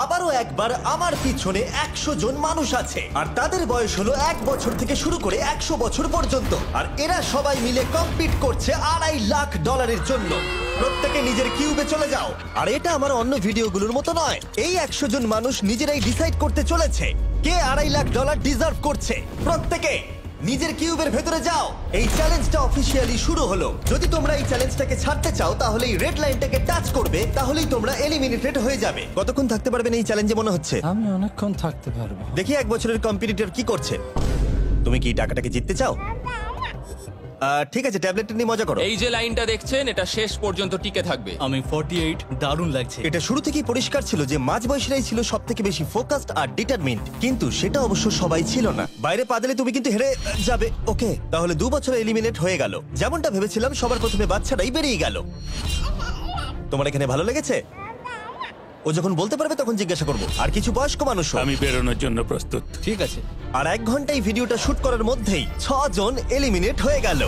আবারও একবার আমার পিছনে 100 জন মানুষ আছে আর তাদের বয়স হলো 1 বছর থেকে শুরু করে 100 বছর পর্যন্ত। আর এরা সবাই মিলে কম্পিট করছে $2.5 লাখ জন্য। প্রত্যেকে নিজের কিউবে চলে যাও। আর এটা আমার অন্য ভিডিওগুলোর মতো নয়, এই 100 জন মানুষ নিজেরাই ডিসাইড করতে চলেছে কে $2.5 লাখ ডিজার্ভ করছে। প্রত্যেকে নিজের কিউবের ভেতরে যাও। এই চ্যালেঞ্জটা অফিসিয়ালি শুরু হলো। যদি তোমরা এই চ্যালেঞ্জটাকে ছাড়তে চাও তাহলে এই রেড লাইনটাকে টাচ করবে, তাহলেই তোমরা এলিমিনেটেড হয়ে যাবে। কতক্ষণ থাকতে পারবেন এই চ্যালেঞ্জে মনে হচ্ছে? আমি অনেকক্ষণ থাকতে পারবো। দেখি 1 বছরের কম্পিটিটর কি করছে। তুমি কি টাকাটাকে জিততে চাও? ঠিক আছে, ট্যাবলেটটা নিয়ে মজা করো। এই যে লাইনটা দেখছেন এটা শেষ পর্যন্ত টিকে থাকবে। আমি 48, দারুণ লাগছে। এটা শুরু থেকেই পরিষ্কার ছিল যে মাঝবয়সীরাই ছিল সবথেকে বেশি ফোকাসড আর ডিটারমিন্ড, কিন্তু সেটা অবশ্য সবাই ছিল না। বাইরে পা দিলে তুমি কিন্তু হেরে যাবে। ওকে, তাহলে 2 বছরে এলিমিনেট হয়ে গেল। যেমনটা ভেবেছিলাম, সবার প্রথমে বাচ্চারাই বেরিয়ে গেল। তোমার এখানে ভালো লেগেছে? ও যখন বলতে পারবে তখন জিজ্ঞাসা করবো। আর কিছু বয়স্ক মানুষ। আমি বেরোনোর জন্য প্রস্তুত। ঠিক আছে। আর 1 ঘন্টায় ভিডিওটা শুট করার মধ্যেই 6 জন এলিমিনেট হয়ে গেল।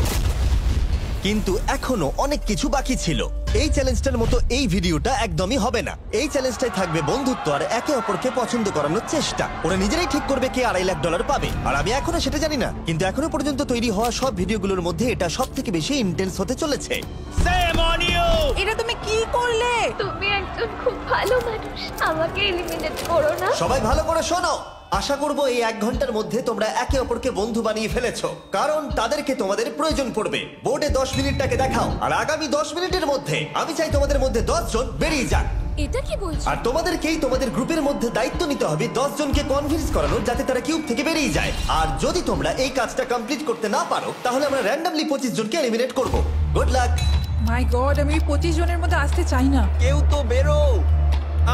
কিন্তু এখনো অনেক কিছু বাকি ছিল। এই চ্যালেঞ্জটার মতো এই ভিডিওটা একদমই হবে না। এই চ্যালেঞ্জটাই থাকবে বন্ধুত্ব আর একে অপরকে পছন্দ করানোর চেষ্টা। ওরা নিজেরাই ঠিক করবে কে $2.5 লাখ পাবে। আর আমি এখনো সেটা জানি না, কিন্তু এখনো পর্যন্ত তৈরি হওয়া সব ভিডিওগুলোর মধ্যে এটা সব থেকে বেশি ইন্টেন্স হতে চলেছে। এটা তুমি কি করলে? তুমি একজন খুব ভালো মানুষ, আমাকে এলিমিনেট করো না। সবাই ভালো করে শোনো। আশা করবো এই 1 ঘন্টার মধ্যে তোমরা একে অপরকে বন্ধু বানিয়ে ফেলেছো, কারণ তাদেরকে তোমাদের প্রয়োজন পড়বে। বোর্ডে 10 মিনিটটাকে দেখাও, আর আগামী 10 মিনিটের মধ্যে আমি চাই তোমাদের মধ্যে 10 জন বেরিয়ে যাক। এটা কি বলছো? আর তোমাদেরকেই তোমাদের গ্রুপের মধ্যে দায়িত্ব নিতে হবে 10 জনকে কনভিন্স করানোর, যাতে তারা কিউব থেকে বেরিয়ে যায়। আর যদি তোমরা এই কাজটা কমপ্লিট করতে না পারো তাহলে আমরা র্যান্ডমলি 25 জনকে এলিমিনেট করব। Good luck. মাই গড, আমি 25 জনের মধ্যে আসতে চাই না। কেউ তো বেরো।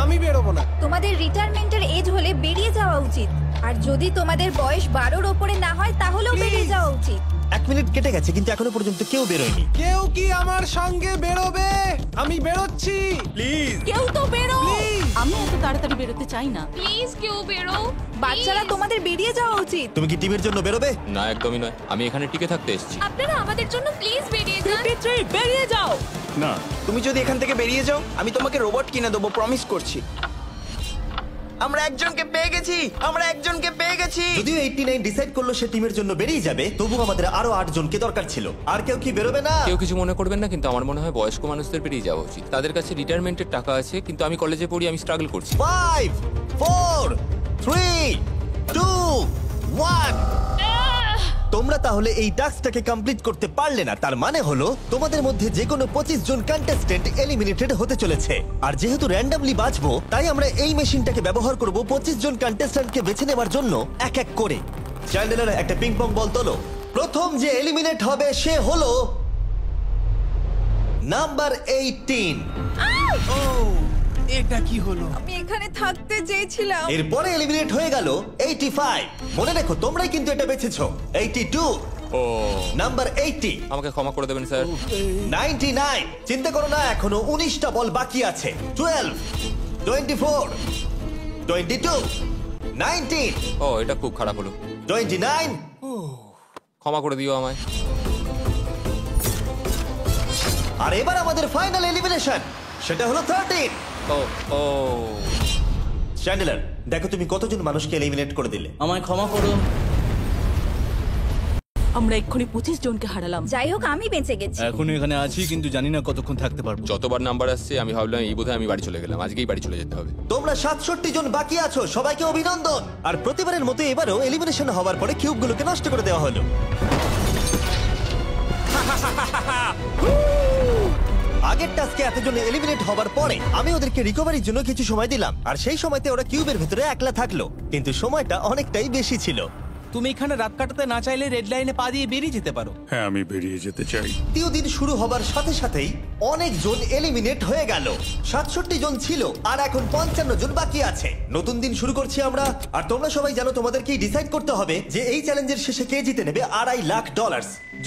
আমি বেরোবো না। তোমাদের রিটায়ারমেন্টের এজ হলে বেরিয়ে যাওয়া উচিত। আর যদি তোমাদের বয়স 12-র উপরে না হয় তাহলেও বেরিয়ে যাওয়া উচিত। 1 মিনিট কেটে গেছে কিন্তু এখনো পর্যন্ত কেউ বেরোয়নি। কেউ কি আমার সঙ্গে বেরোবে? আমি বেরোচ্ছি। প্লিজ কেউ তো বেরো। আমি এত তাড়াতাড়ি বেরোতে চাই না। প্লিজ কেউ বেরো। বাচ্চারা, তোমাদের বেরিয়ে যাওয়া উচিত। তুমি কি টিমের জন্য বেরোবে? না, একদমই নয়। আমি এখানে টিকে থাকতে এসেছি। আপনারা আমাদের জন্য প্লিজ বেরিয়ে যান। 53, বেরিয়ে যাও। না, তুমি যদি এখান থেকে বেরিয়ে যাও আমি তোমাকে রোবট কিনে দেবো, প্রমিস করছি। আমরা একজনকে পেয়ে গেছি। যদিও 89 ডিসাইড করলো সে টিমের জন্য বেরিয়ে যাবে, তবু আমাদের আরো 8 জনকে দরকার ছিল। আর কেউ কি বেরোবে না? কেউ কিছু মনে করবেন না, কিন্তু আমার মনে হয় বয়স্ক মানুষদের বেরিয়ে যাওয়া উচিত। তাদের কাছে রিটায়ারমেন্টের টাকা আছে, কিন্তু আমি কলেজে পড়ি, আমি স্ট্রাগল করছি। 5 4 3 2 1। তোমরা তাহলে এই টাস্কটাকে কমপ্লিট করতে পারলে না, তার মানে হলো তোমাদের মধ্যে যে কোনো 25 জন কন্টেস্টেন্ট এলিমিনেটেড হতে চলেছে। আর যেহেতু র্যান্ডমলি বাঁচবো, তাই আমরা এই মেশিনটাকে ব্যবহার করব 25 জন কন্টেস্টেন্টকে বেছে নেওয়ার জন্য এক এক করে। চ্যান্ডেলার, একটা পিং পং বল তোলো। প্রথম যে এলিমিনেট হবে সে হলো নাম্বার 18। এটা কি হলো? আমি এখানে থাকতে চেয়েছিলাম। এরপরে এলিমিনেট হয়ে গেল 85। মনে রেখো তোমরাই কিন্তু এটা বেছেছো। 82, ও, নাম্বার 80, আমাকে ক্ষমা করে দেবেন স্যার। 99। চিন্তা করো না, এখনো 19টা বল বাকি আছে। 12, 24, 22, 19, ও, এটা খুব খারাপ হলো। 29। ক্ষমা করে দিও আমায়। আর এবার আমাদের ফাইনাল এলিমিনেশন, সেটা হলো 13। ও ও, চ্যান্ডেলার, দেখো তুমি কতজন মানুষকে এলিমিনেট করে দিলে। আমায় ক্ষমা করো। আমরা এক্ষুনি 25 জনকে হারালাম। যাই হোক, আমি বেঁচে গেছি। এখনো এখানে আছি, কিন্তু জানি না কতক্ষণ থাকতে পারবো। যতবার নাম্বার আসছে আমি ভাবলাম এই বোধহয় আমি বাড়ি চলে গেলাম, আজকেই বাড়ি চলে যেতে হবে। তোমরা 67 জন বাকি আছো, সবাইকে অভিনন্দন। আর প্রতিবারের মতো এবারও এলিমিনেশন হওয়ার পরে কিউবগুলোকে নষ্ট করে দেওয়া হলো। আগের টাস্কে এতজন এলিমিনেট হবার পরে আমি ওদেরকে রিকভারির জন্য কিছু সময় দিলাম, আর সেই সময়তে ওরা কিউবের ভেতরে একলা থাকলো, কিন্তু সময়টা অনেকটাই বেশি ছিল। তুমি এখানে রাত কাটাতে না চাইলে রেড লাইনে পা দিয়ে বেরিয়ে যেতে পারো। হ্যাঁ, আমি বেরিয়ে যেতে চাই। দ্বিতীয় দিন শুরু হবার সাথে সাথেই অনেকজন এলিমিনেট হয়ে গেল। 67 জন ছিল, আর এখন 55 জন বাকি আছে। নতুন দিন শুরু করছি আমরা, আর তোমরা সবাই জানো তোমাদেরকেই ডিসাইড করতে হবে যে এই চ্যালেঞ্জের শেষে কে জিতে নেবে $2.5 লাখ।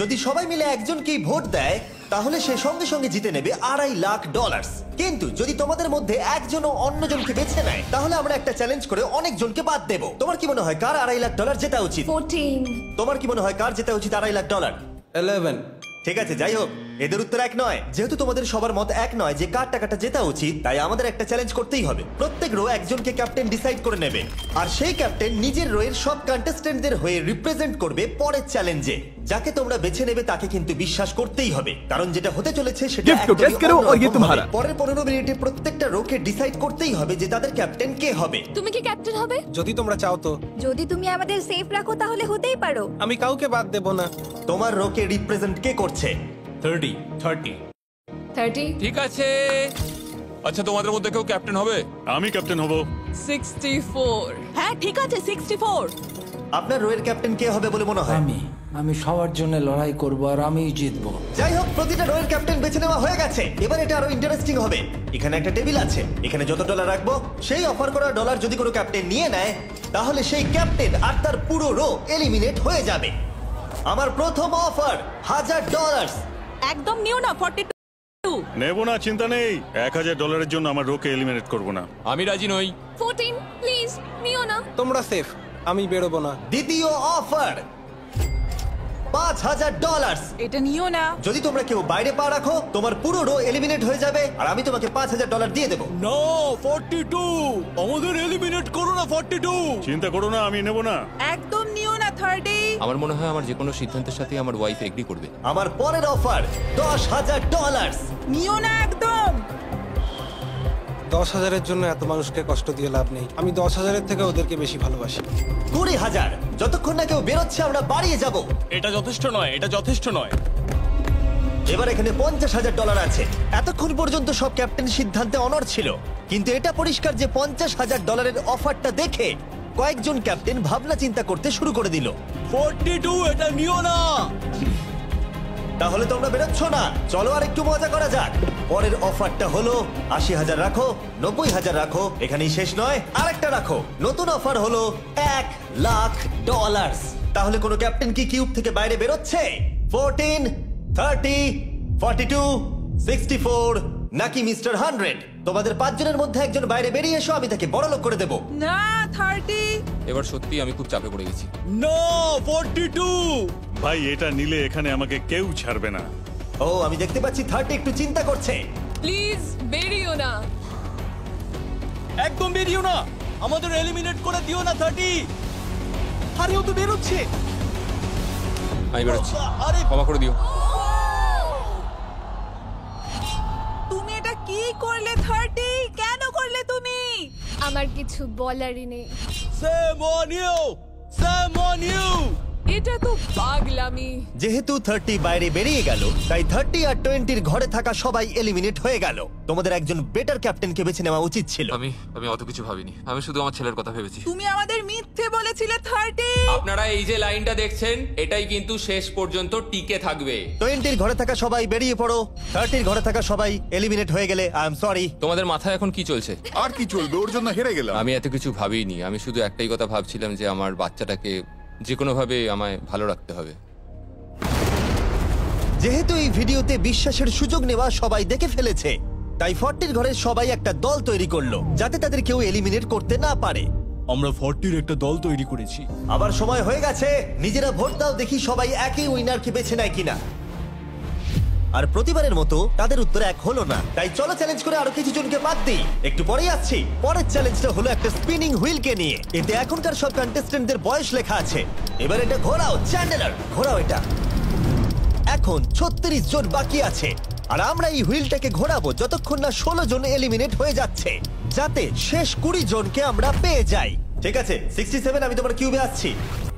যদি সবাই মিলে একজনকেই ভোট দেয় তাহলে সে সঙ্গে সঙ্গে জিতে নেবে $2.5 লাখ। কিন্তু যদি তোমাদের মধ্যে একজনও অন্যজনকে বেছে নেয় তাহলে আমরা একটা চ্যালেঞ্জ করে অনেকজনকে বাদ দেব। তোমার কি মনে হয় কার $2.5 লাখ জেতা উচিত? 14। তোমার কি মনে হয় কার জেতা উচিত $2.5 লাখ? 11। ঠিক আছে, যাই হোক, এদের উত্তর এক নয়। যেহেতু তোমাদের সবার মত এক নয় যে কার টাকাটা জেতা উচিত, তাই আমাদের একটা চ্যালেঞ্জ করতেই হবে। প্রত্যেক রো একজনকে ক্যাপ্টেন ডিসাইড করে নেবে, আর সেই ক্যাপ্টেন নিজের রোয়ের সব কন্টেস্টেন্টদের হয়ে রিপ্রেজেন্ট করবে পরের চ্যালেঞ্জে। যাকে তোমরা বেছে নেবে তাকে কিন্তু বিশ্বাস করতেই হবে, কারণ যেটা হতে চলেছে সেটা একদমই অন্যরকম হবে। পরের 15 মিনিটে প্রত্যেকটা রোকে ডিসাইড করতেই হবে যে তাদের ক্যাপ্টেন কে হবে। তুমি কি ক্যাপ্টেন হবে? যদি তোমরা চাও তো। যদি তুমি আমাদের সেফ রাখো তাহলে হতেই পারো। আমি কাউকে বাদ দেব না। তোমার রোকে রিপ্রেজেন্ট কে করছে? 30 ঠিক আছে। আচ্ছা, তোমাদের মধ্যে কেউ ক্যাপ্টেন হবে? আমি ক্যাপ্টেন হব। 64 হ্যাঁ ঠিক আছে 64। আপনার রোয়ের ক্যাপ্টেন কে হবে বলে মনে হয়? আমি সবার জন্য লড়াই করব আর আমিই জিতবো। যাই হোক, প্রতিটা রোয়ের ক্যাপ্টেন বেছে নেওয়া হয়ে গেছে। এবার এটা আরো ইন্টারেস্টিং হবে। এখানে একটা টেবিল আছে, এখানে যত ডলার রাখবো সেই অফার করা ডলার যদি কোনো ক্যাপ্টেন নিয়ে নেয়, তাহলে সেই ক্যাপ্টেন আর তার পুরো রো এলিমিনেট হয়ে যাবে। আমার প্রথম অফার $1000। একদম নিও না 42। নেব না, চিন্তা নেই। $1000 জন্য আমার রোকে এলিমিনেট করব না। আমি রাজি নই। 14 প্লিজ নিও না। তোমরা সেফ, আমি বেরোবো না। দ্বিতীয় অফার $5000। এটা নিও না। যদি তোমরা কেউ বাইরে পা রাখো, তোমার পুরো রো এলিমিনেট হয়ে যাবে, আর আমি তোমাকে $5000 দিয়ে দেবো। নো 42, আমাদের এলিমিনেট করো না 42। চিন্তা করো না, আমি নেব না। একদম নিও না 30। আমার মনে হয় আমার যে কোনো সিদ্ধান্তের সাথে আমার ওয়াইফ এগ্রি করবে। আমার পরের অফার $10000। নিও না একদম। 10,000-এর জন্য এত মানুষকে কষ্ট দিয়ে লাভ নেই। আমি 10,000-এর থেকে ওদেরকে বেশি ভালোবাসি। 20,000। যতক্ষণ না কেউ বেরোচ্ছে আমরা বাড়িয়ে যাব। এটা যথেষ্ট নয়, এটা যথেষ্ট নয়। এবার এখানে $50,000 আছে। এতক্ষণ পর্যন্ত সব ক্যাপ্টেন সিদ্ধান্তে অনড় ছিল, কিন্তু এটা পরিষ্কার যে $50,000-এর অফারটা দেখে কয়েকজন ক্যাপ্টেন ভাবনা চিন্তা করতে শুরু করে দিল। 42, এটা নিও না। তাহলে তোমরা বেরোচ্ছ না? চলো আর একটু মজা করা যাক। পরের অফারটা হলো 80,000 রাখো, 90,000 রাখো, এখানেই শেষ নয়, আরেকটা রাখো। নতুন অফার হলো $1,00,000। তাহলে কোনো ক্যাপ্টেন কি কিউব থেকে বাইরে বেরোচ্ছে? 14, 30, 42, 64 নাকি মিস্টার 100? তোমাদের 5 জনের মধ্যে একজন বাইরে বেরিয়ে এসো, আমি তাকে বড়লোক করে দেবো। না 30। এবার সত্যি আমি খুব চাপে পড়ে গেছি। নো 42। ভাই, এটা নিলে এখানে আমাকে কেউ ছাড়বে না। ও, আমি দেখতে পাচ্ছি 30 একটু চিন্তা করছে। প্লিজ বেরিও না। একদম বেরিও না, আমাদের এলিমিনেট করে দিও না 30। আরে ও তো বেরোচ্ছে। আমি বেরোচ্ছি, আরে ক্ষমা করে দিও। তুমি এটা কি করলে 30? কেন করলে তুমি? আমার কিছু বলারই নেই। Same on you, same on you. এটা তো পাগলামি। যেহেতু 30 বাইরে বেরিয়ে গেল, তাই 30 আর 20-র ঘরে থাকা সবাই এলিমিনেট হয়ে গেল। তোমাদের একজন বেটার ক্যাপ্টেনকে বেছে নেওয়া উচিত ছিল। আমি অত কিছু ভাবিনি, আমি শুধু আমার ছেলের কথা ভেবেছি। তুমি আমাদের মিথ্যে বলেছিলে 30। আপনারা এই যে লাইনটা দেখছেন, এটাই কিন্তু শেষ পর্যন্ত টিকে থাকবে। 20-র ঘরে থাকা সবাই বেরিয়ে পড়ো। 30-র ঘরে থাকা সবাই এলিমিনেট হয়ে গেলে আই এম সরি। তোমাদের মাথায় এখন কি চলছে? আর কি চলবে, ওর জন্য হেরে গেলাম। আমি এত কিছু ভাবিনি, আমি শুধু একটাই কথা ভাবছিলাম যে আমার বাচ্চাটাকে যে কোনোভাবে আমায় ভালো রাখতে হবে। যেহেতু এই ভিডিওতে বিশ্বাসের সুযোগ নেওয়া সবাই দেখে ফেলেছে, তাই 40-র ঘরের সবাই একটা দল তৈরি করলো যাতে তাদের কেউ এলিমিনেট করতে না পারে। আমরা 40-র একটা দল তৈরি করেছি। আবার সময় হয়ে গেছে, নিজেরা ভোট দাও, দেখি সবাই একই উইনারকে বেছে নেয় কিনা। আর প্রতিবারের মতো তাদের উত্তর এক হলো না, তাই চলো চ্যালেঞ্জ করে আরো কিছু জনকে বাদ দিই। একটু পরেই আসছি। পরের চ্যালেঞ্জটা হলো একটা স্পিনিং হুইল কে নিয়ে। এতে এখনকার সব কন্টেস্টেন্টদের বয়স লেখা আছে। এবার এটা ঘোরাও, চ্যান্ডেলার ঘোরাও এটা। এখন 36 জন বাকি আছে, আর আমরা এই হুইলটাকে ঘোরাবো যতক্ষণ না 16 জন এলিমিনেট হয়ে যাচ্ছে, যাতে শেষ 20 জনকে আমরা পেয়ে যাই। ঠিক আছে 67, আমি তোমার কিউবে আসছি।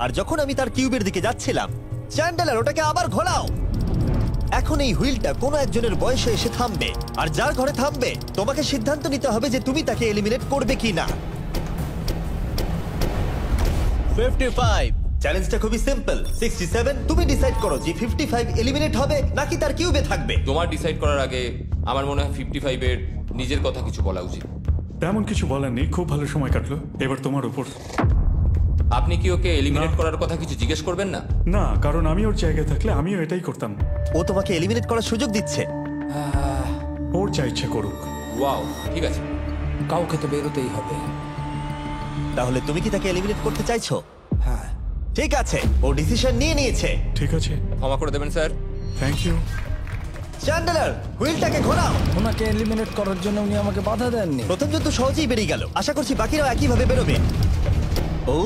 আর যখন আমি তার কিউবের দিকে যাচ্ছিলাম, চ্যান্ডেলার ওটাকে আবার ঘোরাও। এখন এই হুইলটা কোনো একজনের বয়সে এসে থামবে, আর যার ঘরে থামবে তোমাকে সিদ্ধান্ত নিতে হবে যে তুমি তাকে এলিমিনেট করবে কিনা। 55। চ্যালেঞ্জটা খুবই সিম্পল। 67, তুমি ডিসাইড করো যে 55 এলিমিনেট হবে নাকি তার কিউবে থাকবে। তোমার ডিসাইড করার আগে আমার মনে হয় 55-এর নিজের কথা কিছু বলা উচিত। তেমন কিছু বলার নেই, খুব ভালো সময় কাটলো। এবার তোমার উপর। আপনি কি ওকে এলিমিনেট করার কথা কিছু জিজ্ঞেস করবেন না? না, কারণ আমি ওর জায়গায় থাকলে আমিও এটাই করতাম। ও তোমাকে এলিমিনেট করার সুযোগ দিচ্ছে। ওর যা ইচ্ছে করুক। ওয়াও, ঠিক আছে। কাউকে তো বেরোতেই হবে। তাহলে তুমি কি তাকে এলিমিনেট করতে চাইছো? হ্যাঁ। ঠিক আছে, ও ডিসিশন নিয়ে নিয়েছে। ঠিক আছে, ক্ষমা করে দেবেন স্যার। Thank you. চ্যান্ডেলার হুইলটাকে ঘোরাও। ওনাকে এলিমিনেট করার জন্য উনি আমাকে বাধা দেননি। প্রথম জন তো সহজেই বেরিয়ে গেল, আশা করছি বাকিরাও একইভাবে বেরোবে। ও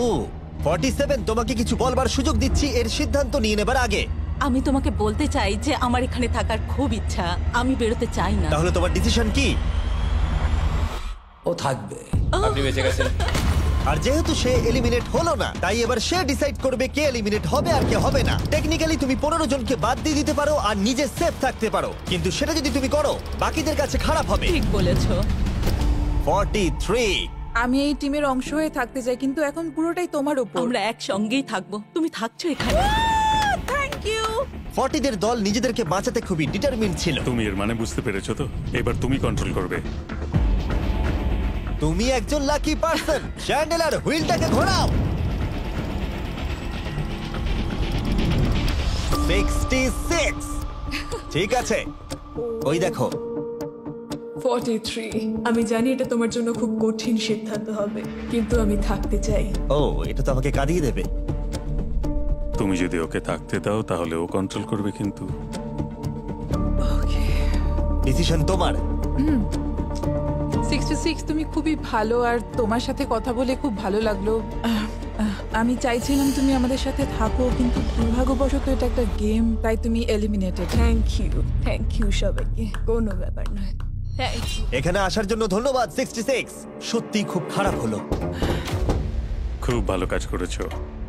47, তোমাকে কিছু বলবার সুযোগ দিচ্ছি এর সিদ্ধান্ত নিয়ে নেবার আগে। আমি তোমাকে বলতে চাই যে আমার এখানে থাকার খুব ইচ্ছা, আমি বেরোতে চাই না। তাহলে তোমার ডিসিশন কি? ও থাকবে। আপনি বেঁচে গেছেন। আর যেহেতু সে এলিমিনেট হলো না, তাই এবার সে ডিসাইড করবে কে এলিমিনেট হবে আর কে হবে না। টেকনিক্যালি তুমি 15 জনকে বাদ দিয়ে দিতে পারো আর নিজে সেফ থাকতে পারো, কিন্তু সেটা যদি তুমি করো বাকিদের কাছে খারাপ হবে। ঠিক বলেছো। 43। আমি এই টিমের অংশ হয়ে থাকতে চাই, কিন্তু এখন পুরোটাই তোমার উপর। আমরা একসঙ্গেই থাকবো, তুমি থাকছো এখানে। Thank you. 40 দের দল নিজেদেরকে বাঁচাতে খুবই ডিটারমিন ছিল। তুমি এর মানে বুঝতে পেরেছো তো? এবার তুমি কন্ট্রোল করবে। তুমি একজন লাকি পারসন। চ্যান্ডেলার হুইলটাকে ঘোরাও। 66। ঠিক আছে, ওই দেখো। 43। আমি জানি এটা তোমার জন্য খুব কঠিন সিদ্ধান্ত হবে, কিন্তু আমি থাকতে চাই। ও, এটা তো আমাকে কাঁদিয়ে দেবে। তুমি যদি ওকে থাকতে দাও তাহলে ও কন্ট্রোল করবে, কিন্তু ডিসিশন তোমার। 66, তুমি খুবই ভালো আর তোমার সাথে কথা বলে খুব ভালো লাগলো। আমি চাইছিলাম তুমি আমাদের সাথে থাকো, কিন্তু দুর্ভাগ্যবশত এটা একটা গেম, তাই তুমি এলিমিনেটেড। থ্যাংক ইউ সবাইকে, কোনো ব্যাপার নয়। Thank you. এখানে আসার জন্য ধন্যবাদ 66। সত্যি খুব খারাপ হলো। খুব ভালো কাজ করেছো।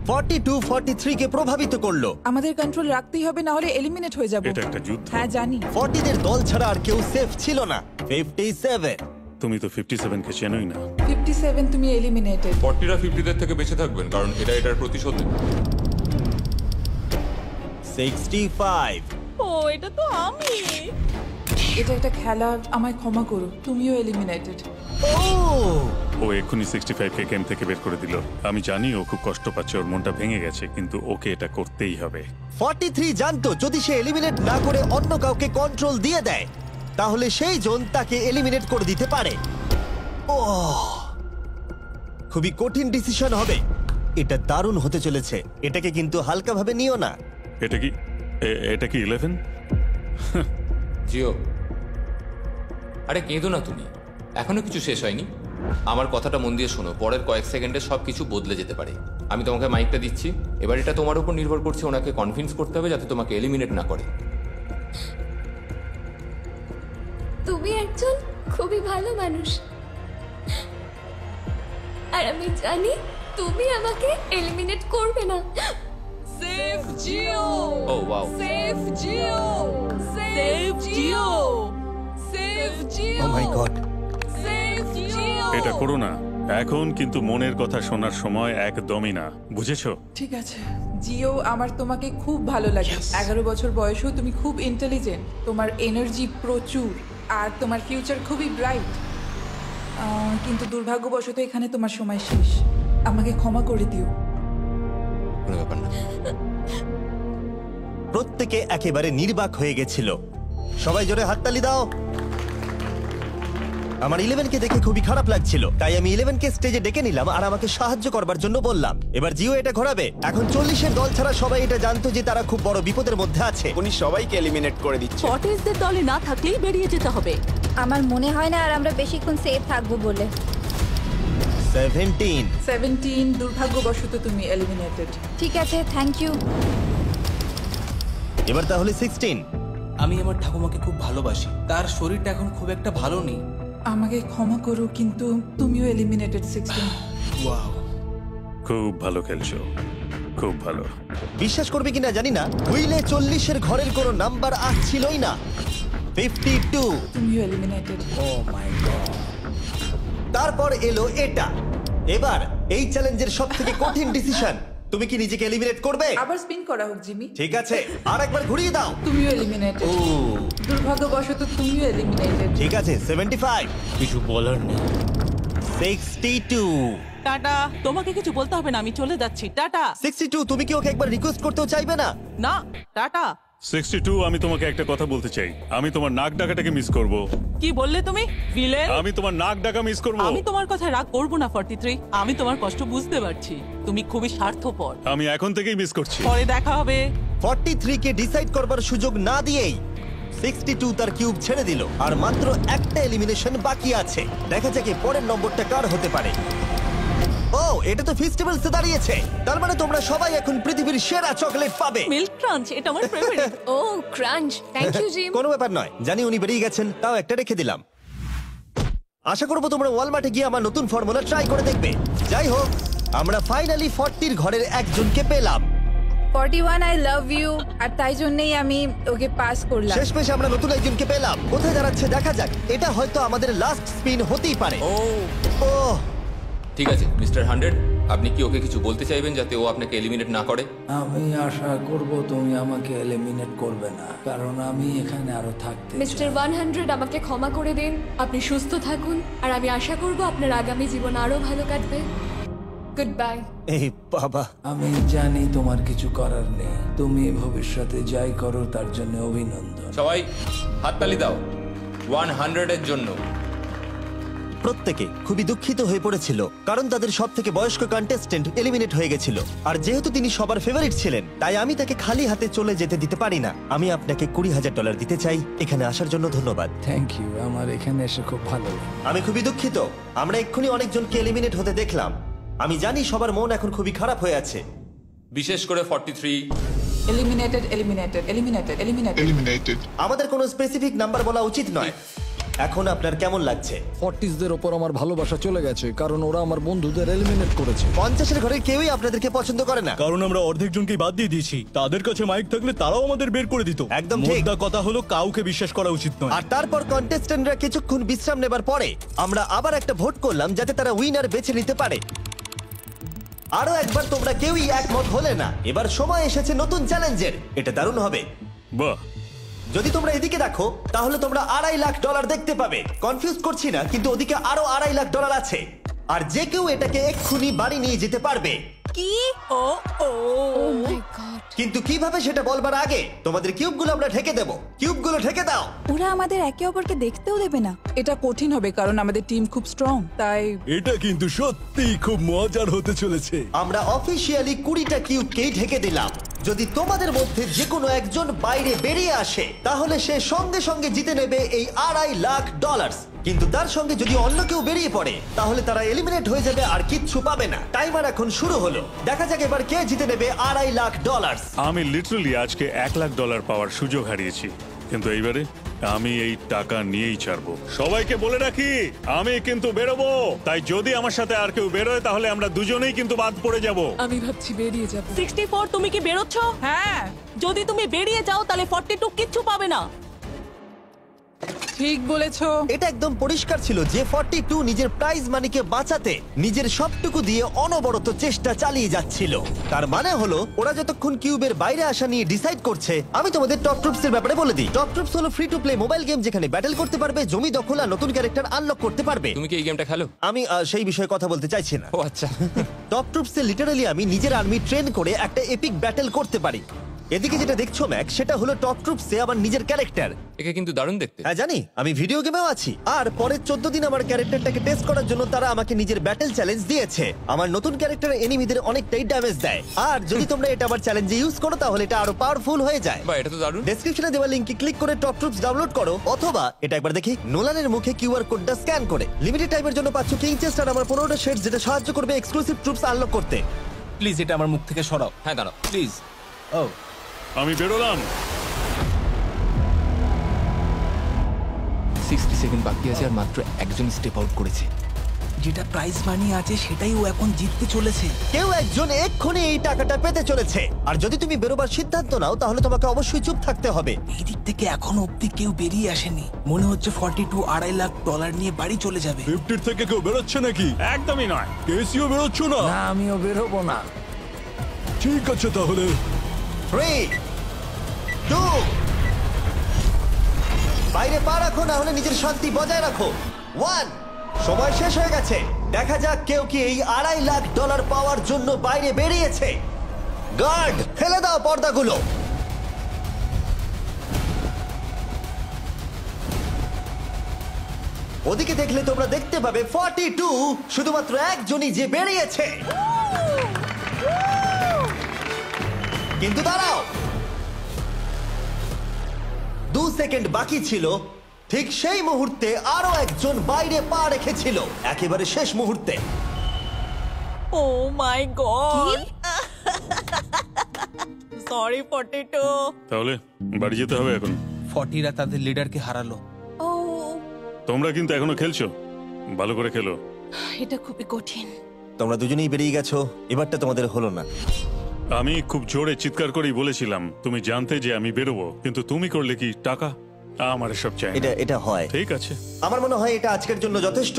42 43 কে প্রভাবিত করলো। আমাদের কন্ট্রোল রাখতেই হবে, না হলে এলিমিনেট হয়ে যাব। এটা একটা যুদ্ধ। হ্যাঁ জানি। 40 দের দল ছাড়া আর কেউ সেফ ছিল না। 57। তুমি তো 57 কে চেনোই না। 57, তুমি এলিমিনেটেড। 40রা 50দের থেকে বেঁচে থাকবেন, কারণ এটা এটার প্রতিশোধ নেবে। 65। ও, এটা তো আমি। এটা একটা খেলা, আমায় ক্ষমা করো, তুমিও এলিমিনেটেড। ও এক্ষুনি 65 কে গেম থেকে বের করে দিল। আমি জানি ও খুব কষ্ট পাচ্ছে, ওর মনটা ভেঙে গেছে, কিন্তু ওকে এটা করতেই হবে। 43 জানতো যদি সে এলিমিনেট না করে অন্য কাউকে কন্ট্রোল দিয়ে দেয়, তাহলে সেই জন তাকে এলিমিনেট করে দিতে পারে। ও, খুবই কঠিন ডিসিশন হবে। এটা দারুণ হতে চলেছে। এটাকে কিন্তু হালকাভাবে নিও না। এটা কি 11? জিও, আরে কেঁদো না তুমি, এখনো কিছু শেষ হয়নি। আমার কথাটা মন দিয়ে শোনো, পরের কয়েক সেকেন্ডে সবকিছু বদলে যেতে পারে। আমি তোমাকে মাইকটা দিচ্ছি, এবার এটা তোমার উপর নির্ভর করছে। ওনাকে কনভিন্স করতে হবে যাতে তোমাকে এলিমিনেট না করে। তুমি একজন খুবই ভালো মানুষ, আর আমি জানি তুমি আমাকে এলিমিনেট করবে না। Save Jio. Oh wow. Save Jio. Save Jio. Save Jio. Oh my god. Save Jio. এটা করো না এখন, কিন্তু মনের কথা শোনার সময় একদমই না, বুঝেছো? ঠিক আছে জিও, আমার তোমাকে খুব ভালো লাগে। 11 বছর বয়সেও তুমি খুব ইন্টেলিজেন্ট, তোমার এনার্জি প্রচুর, আর তোমার ফিউচার খুবই ব্রাইট। কিন্তু দুর্ভাগ্যবশত এখানে তোমার সময় শেষ। আমাকে ক্ষমা করে দিও। কোনো ব্যাপার না। প্রত্যেকে একেবারে নির্বাক হয়ে গেছিল। সবাই জোরে হাততালি দাও। আমার 11 কে দেখে খুবই খারাপ লাগছিল, তাই আমি 11 কে স্টেজে ডেকে নিলাম আর আমাকে সাহায্য করবার জন্য বললাম। এবার জিও এটা ঘোরাবে। এখন 40 এর দল ছাড়া সবাই এটা জানতো যে তারা খুব বড় বিপদের মধ্যে আছে। উনি সবাইকে এলিমিনেট করে দিচ্ছে। 40দের দলে না থাকলেই বেরিয়ে যেতে হবে। আমার মনে হয় না আর আমরা বেশিক্ষণ সেফ থাকবো বলে। 17। দুর্ভাগ্যবশত তুমি এলিমিনেটেড। ঠিক আছে, থ্যাংক ইউ। এবার তাহলে 16। আমি আমার ঠাকুমাকে খুব ভালোবাসি, তার শরীরটা এখন খুব একটা ভালো নেই। আমাকে ক্ষমা করো, কিন্তু তুমিও এলিমিনেটেড 16। ওয়াও, খুব ভালো খেলছো, খুব ভালো। বিশ্বাস করবে কিনা জানি না, হুইলে 40 এর ঘরের কোনো নাম্বার আসছিলই না। 52। তুমিও এলিমিনেটেড। O my god. তারপর এলো এটা। এবার এই চ্যালেঞ্জের সবথেকে কঠিন ডিসিশন। তুমি কি নিজেকে এলিমিনেট করবে? আবার স্পিন করা হোক জিমি। ঠিক আছে, আর একবার ঘুরিয়ে দাও। তুমিও এলিমিনেটেড। ও, দুর্ভাগ্যবশত তুমিও এলিমিনেটেড। ঠিক আছে। 75। কিছু বলার নেই। 62। টাটা, তোমাকে কিছু বলতে হবে না, আমি চলে যাচ্ছি। টাটা। 62, তুমি কি ওকে একবার রিকোয়েস্ট করতেও চাইবে না? না, টাটা। 62, আমি তোমাকে একটা কথা বলতে চাই। আমি তোমার নাক ডাকাটাকে মিস করব। কি বললে তুমি? ভিলেন? আমি তোমার নাক ডাকা মিস করব। আমি তোমার কথা রাগ করবো না 43। আমি তোমার কষ্ট বুঝতে পারছি, তুমি খুবই স্বার্থপর। আমি এখন থেকেই মিস করছি। পরে দেখা হবে। 43 কে ডিসাইড করবার সুযোগ না দিয়েই 62 তার কিউব ছেড়ে দিল আর মাত্র একটা এলিমিনেশন বাকি আছে। দেখা যাক এর পরের নম্বরটা কার হতে পারে। ও, এটা তো ফেস্টিভ্যালসে দাঁড়িয়েছে। তার মানে তোমরা সবাই এখন পৃথিবীর সেরা চকলেট পাবে। মিল্ক ক্রাঞ্চ এটা আমার ফেভারিট। ও ক্রাঞ্চ, থ্যাংক ইউ জিম। কোনো ব্যাপার নয়, জানি উনি বেরিয়ে গেছেন, তাও একটা রেখে দিলাম। আশা করবো তোমরা ওয়ালমার্টে গিয়ে আমার নতুন ফর্মুলা ট্রাই করে দেখবে। যাই হোক, আমরা ফাইনালি 40 ঘরের একজনকে পেলাম। 41 আই লাভ ইউ, আর তাই জন্যই আমি ওকে পাস করলাম। শেষমেশ আমরা নতুন একজনকে পেলাম। কোথায় দাঁড়াচ্ছে দেখা যাক। এটা হয়তো আমাদের লাস্ট স্পিন হতেই পারে। ও ঠিক আছে মিস্টার 100, আপনি কি ওকে কিছু বলতে চাইবেন যাতে ও আপনাকে এলিমিনেট না করে? আমি আশা করব তুমি আমাকে এলিমিনেট করবে না, কারণ আমি এখানে আরো থাকতে মিস্টার 100 আমাকে ক্ষমা করে দিন। আপনি সুস্থ থাকুন আর আমি আশা করব আপনার আগামী জীবন আরো ভালো কাটবে। Good bye. এই বাবা, আমি জানি তোমার কিছু করার নেই। তুমি ভবিষ্যতে যাই করো তার জন্য অভিনন্দন। সবাই হাততালি দাও 100 এর জন্য। প্রত্যেকে খুবই দুঃখিত হয়ে পড়েছিল কারণ তাদের সব থেকে বয়স্ক কন্টেস্টেন্ট এলিমিনেট হয়ে গেছিল। আর যেহেতু তিনি সবার ফেভারিট ছিলেন, তাই আমি তাকে খালি হাতে চলে যেতে দিতে পারি না। আমি আপনাকে $20,000 দিতে চাই। এখানে আসার জন্য ধন্যবাদ। থ্যাংক ইউ, আমার এখানে এসে খুব ভালো লাগে। আমি খুবই দুঃখিত, আমরা এক্ষুনি অনেকজনকে এলিমিনেট হতে দেখলাম। আমি জানি সবার মন এখন খুবই খারাপ হয়ে আছে, বিশেষ করে 43। Eliminated, eliminated, eliminated, eliminated. আমাদের কোনো স্পেসিফিক নাম্বার বলা উচিত নয়। এখন আপনার কেমন লাগছে? 40দের ওপর আমার ভালোবাসা চলে গেছে, কারণ ওরা আমার বন্ধুদের এলিমিনেট করেছে। 50-এর ঘরে কেউই আপনাদেরকে পছন্দ করে না, কারণ আমরা অর্ধেক জনকেই বাদ দিয়ে দিয়েছি। তাদের কাছে মাইক থাকলে তারাও আমাদের বের করে দিত। একদম ঠিক। মোদ্দা কথা হলো কাউকে বিশ্বাস করা উচিত নয়। আর তারপর কন্টেস্টেন্টরা কিছুক্ষণ বিশ্রাম নেবার পরে আমরা আবার একটা ভোট করলাম যাতে তারা উইনার বেছে নিতে পারে। আরো একবার তোমরা কেউই একমত হলে না। এবার সময় এসেছে নতুন চ্যালেঞ্জের। এটা দারুণ হবে। বাহ, যদি তোমরা এদিকে দেখো তাহলে তোমরা $2.5 লাখ দেখতে পাবে। কনফিউজ করছি না, কিন্তু ওদিকে আরো $2.5 লাখ আছে। আর যে কেউ এটাকে এক্ষুনি বাড়ি নিয়ে যেতে পারবে। কি? ও ও ও মাই গড। কিন্তু কিভাবে সেটা বলবার আগে তোমাদের কিউবগুলো আমরা ঢেকে দেব। কিউবগুলো ঢেকে দাও। ওরা আমাদের একে অপরকে দেখতেও দেবে না। এটা কঠিন হবে কারণ আমাদের টিম খুব স্ট্রং, তাই এটা কিন্তু সত্যি খুব মজার হতে চলেছে। আমরা অফিসিয়ালি 20টা কিউবকেই ঢেকে দিলাম। যদি তোমাদের মধ্যে যে কোনো একজন বাইরে বেরিয়ে আসে তাহলে সে সঙ্গে সঙ্গে জিতে নেবে এই $2.5 লাখ। কিন্তু তার সঙ্গে যদি অন্য কেউ বেরিয়ে পড়ে তাহলে তারা এলিমিনেট হয়ে যাবে আর কিচ্ছু পাবে না। টাইমার এখন শুরু হলো। দেখা যাক এবার কে জিতে নেবে $2.5 লাখ। আমি লিটারালি আজকে $1 লাখ পাওয়ার সুযোগ হারিয়েছি, কিন্তু এইবারে আমি এই টাকা নিয়েই ছাড়বো। সবাইকে বলে রাখি, আমি কিন্তু বেরোবো। তাই যদি আমার সাথে আর কেউ বেরোয় তাহলে আমরা দুজনেই কিন্তু বাদ পড়ে যাব। আমি ভাবছি বেরিয়ে যাব। 64 তুমি কি বেরোচ্ছ? হ্যাঁ, যদি তুমি বেরিয়ে যাও তাহলে 42 কিচ্ছু পাবে না। ঠিক বলেছো। এটা একদম পরিষ্কার ছিল যে 42 নিজের প্রাইজ মানিকে বাঁচাতে নিজের সবটুকু দিয়ে অনবরত চেষ্টা চালিয়ে যাচ্ছিল। তার মানে হলো ওরা যতক্ষণ কিউবের বাইরে আসা নিয়ে ডিসাইড করছে। আমি তোমাদের টপ ট্রুপস এর ব্যাপারে বলে দিই। টপ ট্রুপস হলো free to play mobile game যেখানে ব্যাটল করতে পারবে, জমি দখল আর নতুন ক্যারেক্টার আনলক করতে পারবে। তুমি কি এই গেমটা খেলো? আমি সেই বিষয়ে কথা বলতে চাইছি না। ও আচ্ছা। টপ ট্রুপসে লিটারালি আমি নিজের আর্মি ট্রেন করে একটা এপিক ব্যাটল করতে পারি। এদিকে যেটা দেখছো ম্যাক, সেটা হলো টপ ট্রুপসে আমার নিজের ক্যারেক্টার। একে কিন্তু দারুণ দেখতে। হ্যাঁ জানি, আমি ভিডিও গেমেও আছি। আর পরের 14 দিন আমার ক্যারেক্টারটাকে টেস্ট করার জন্য তারা আমাকে নিজের ব্যাটল চ্যালেঞ্জ দিয়েছে। আমার নতুন ক্যারেক্টার এনিমিদের অনেকটাই ড্যামেজ দেয়। আর যদি তোমরা এটা আবার চ্যালেঞ্জে ইউজ করো তাহলে এটা আরো পাওয়ারফুল হয়ে যায়। বাহ, এটা তো দারুণ। ডেসক্রিপশনে দেওয়া লিংকে ক্লিক করে টপ ট্রুপস ডাউনলোড করো, অথবা এটা একবার দেখি নোলানের মুখে কিউআর কোডটা স্ক্যান করে। লিমিটেড টাইমের জন্য পাচ্ছ কিং চেস্ট আর আমার 15টা শেডস, যেটা সাহায্য করবে এক্সক্লুসিভ ট্রুপস আনলক করতে। প্লিজ এটা আমার মুখ থেকে সরাও। হ্যাঁ দাঁড়াও। প্লিজ। ও আমি বেরোলাম। 60 সেকেন্ড বাকি আছে আর মাত্র একজন স্টেপ আউট করেছে। যেটা প্রাইজ মানি আছে সেটাই ও এখন জিততে চলেছে। কেউ একজন এক্ষুনি এই টাকাটা পেতে চলেছে। আর যদি তুমি বেরোবার সিদ্ধান্ত নাও তাহলে তোমাকে অবশ্যই চুপ থাকতে হবে। এই দিক থেকে এখনো অব্দি কেউ বেরিয়ে আসেনি। মনে হচ্ছে 42 $2.5 লাখ নিয়ে বাড়ি চলে যাবে। 50 থেকে কেউ বেরোচ্ছে নাকি? একদমই নয়। কেসিও বেরোচ্ছ না? না, আমিও বেরোবো না। ঠিক আছে তাহলে। 3, 2, বাইরে পা রাখো, না হলে নিজের শান্তি বজায় রাখো। 1, সময় শেষ হয়ে গেছে। দেখা যাক কেউ কি এই $2.5 লাখ পাওয়ার জন্য বাইরে বেরিয়েছে। গার্ড, ফেলে দাও পর্দাগুলো। ওদিকে দেখলে তোমরা দেখতে পাবে 42 শুধুমাত্র একজনই যে বেরিয়েছে। কিন্তু দাঁড়াও, 2 সেকেন্ড বাকি ছিল, ঠিক সেই মুহূর্তে আরো একজন বাইরে পা রেখেছিল, একেবারে শেষ মুহূর্তে। ও মাই গড, সরি পটেটো। তাহলে বাড়ি যেতে হবে এখন। 40রা তাদের লিডারকে হারালো। ও, তোমরা কিন্তু এখনো খেলছো, ভালো করে খেলো। এটা খুবই কঠিন। তোমরা দুজনেই বেরিয়ে গেছো, এবারটা তোমাদের হলো না। আমি খুব জোরে চিৎকার করেই বলেছিলাম তুমি জানতে যে আমি বেরোবো, কিন্তু তুমি করলে কি টাকা? আমার এসব চাই না। এটা হয়। ঠিক আছে, আমার মনে হয় এটা আজকের জন্য যথেষ্ট।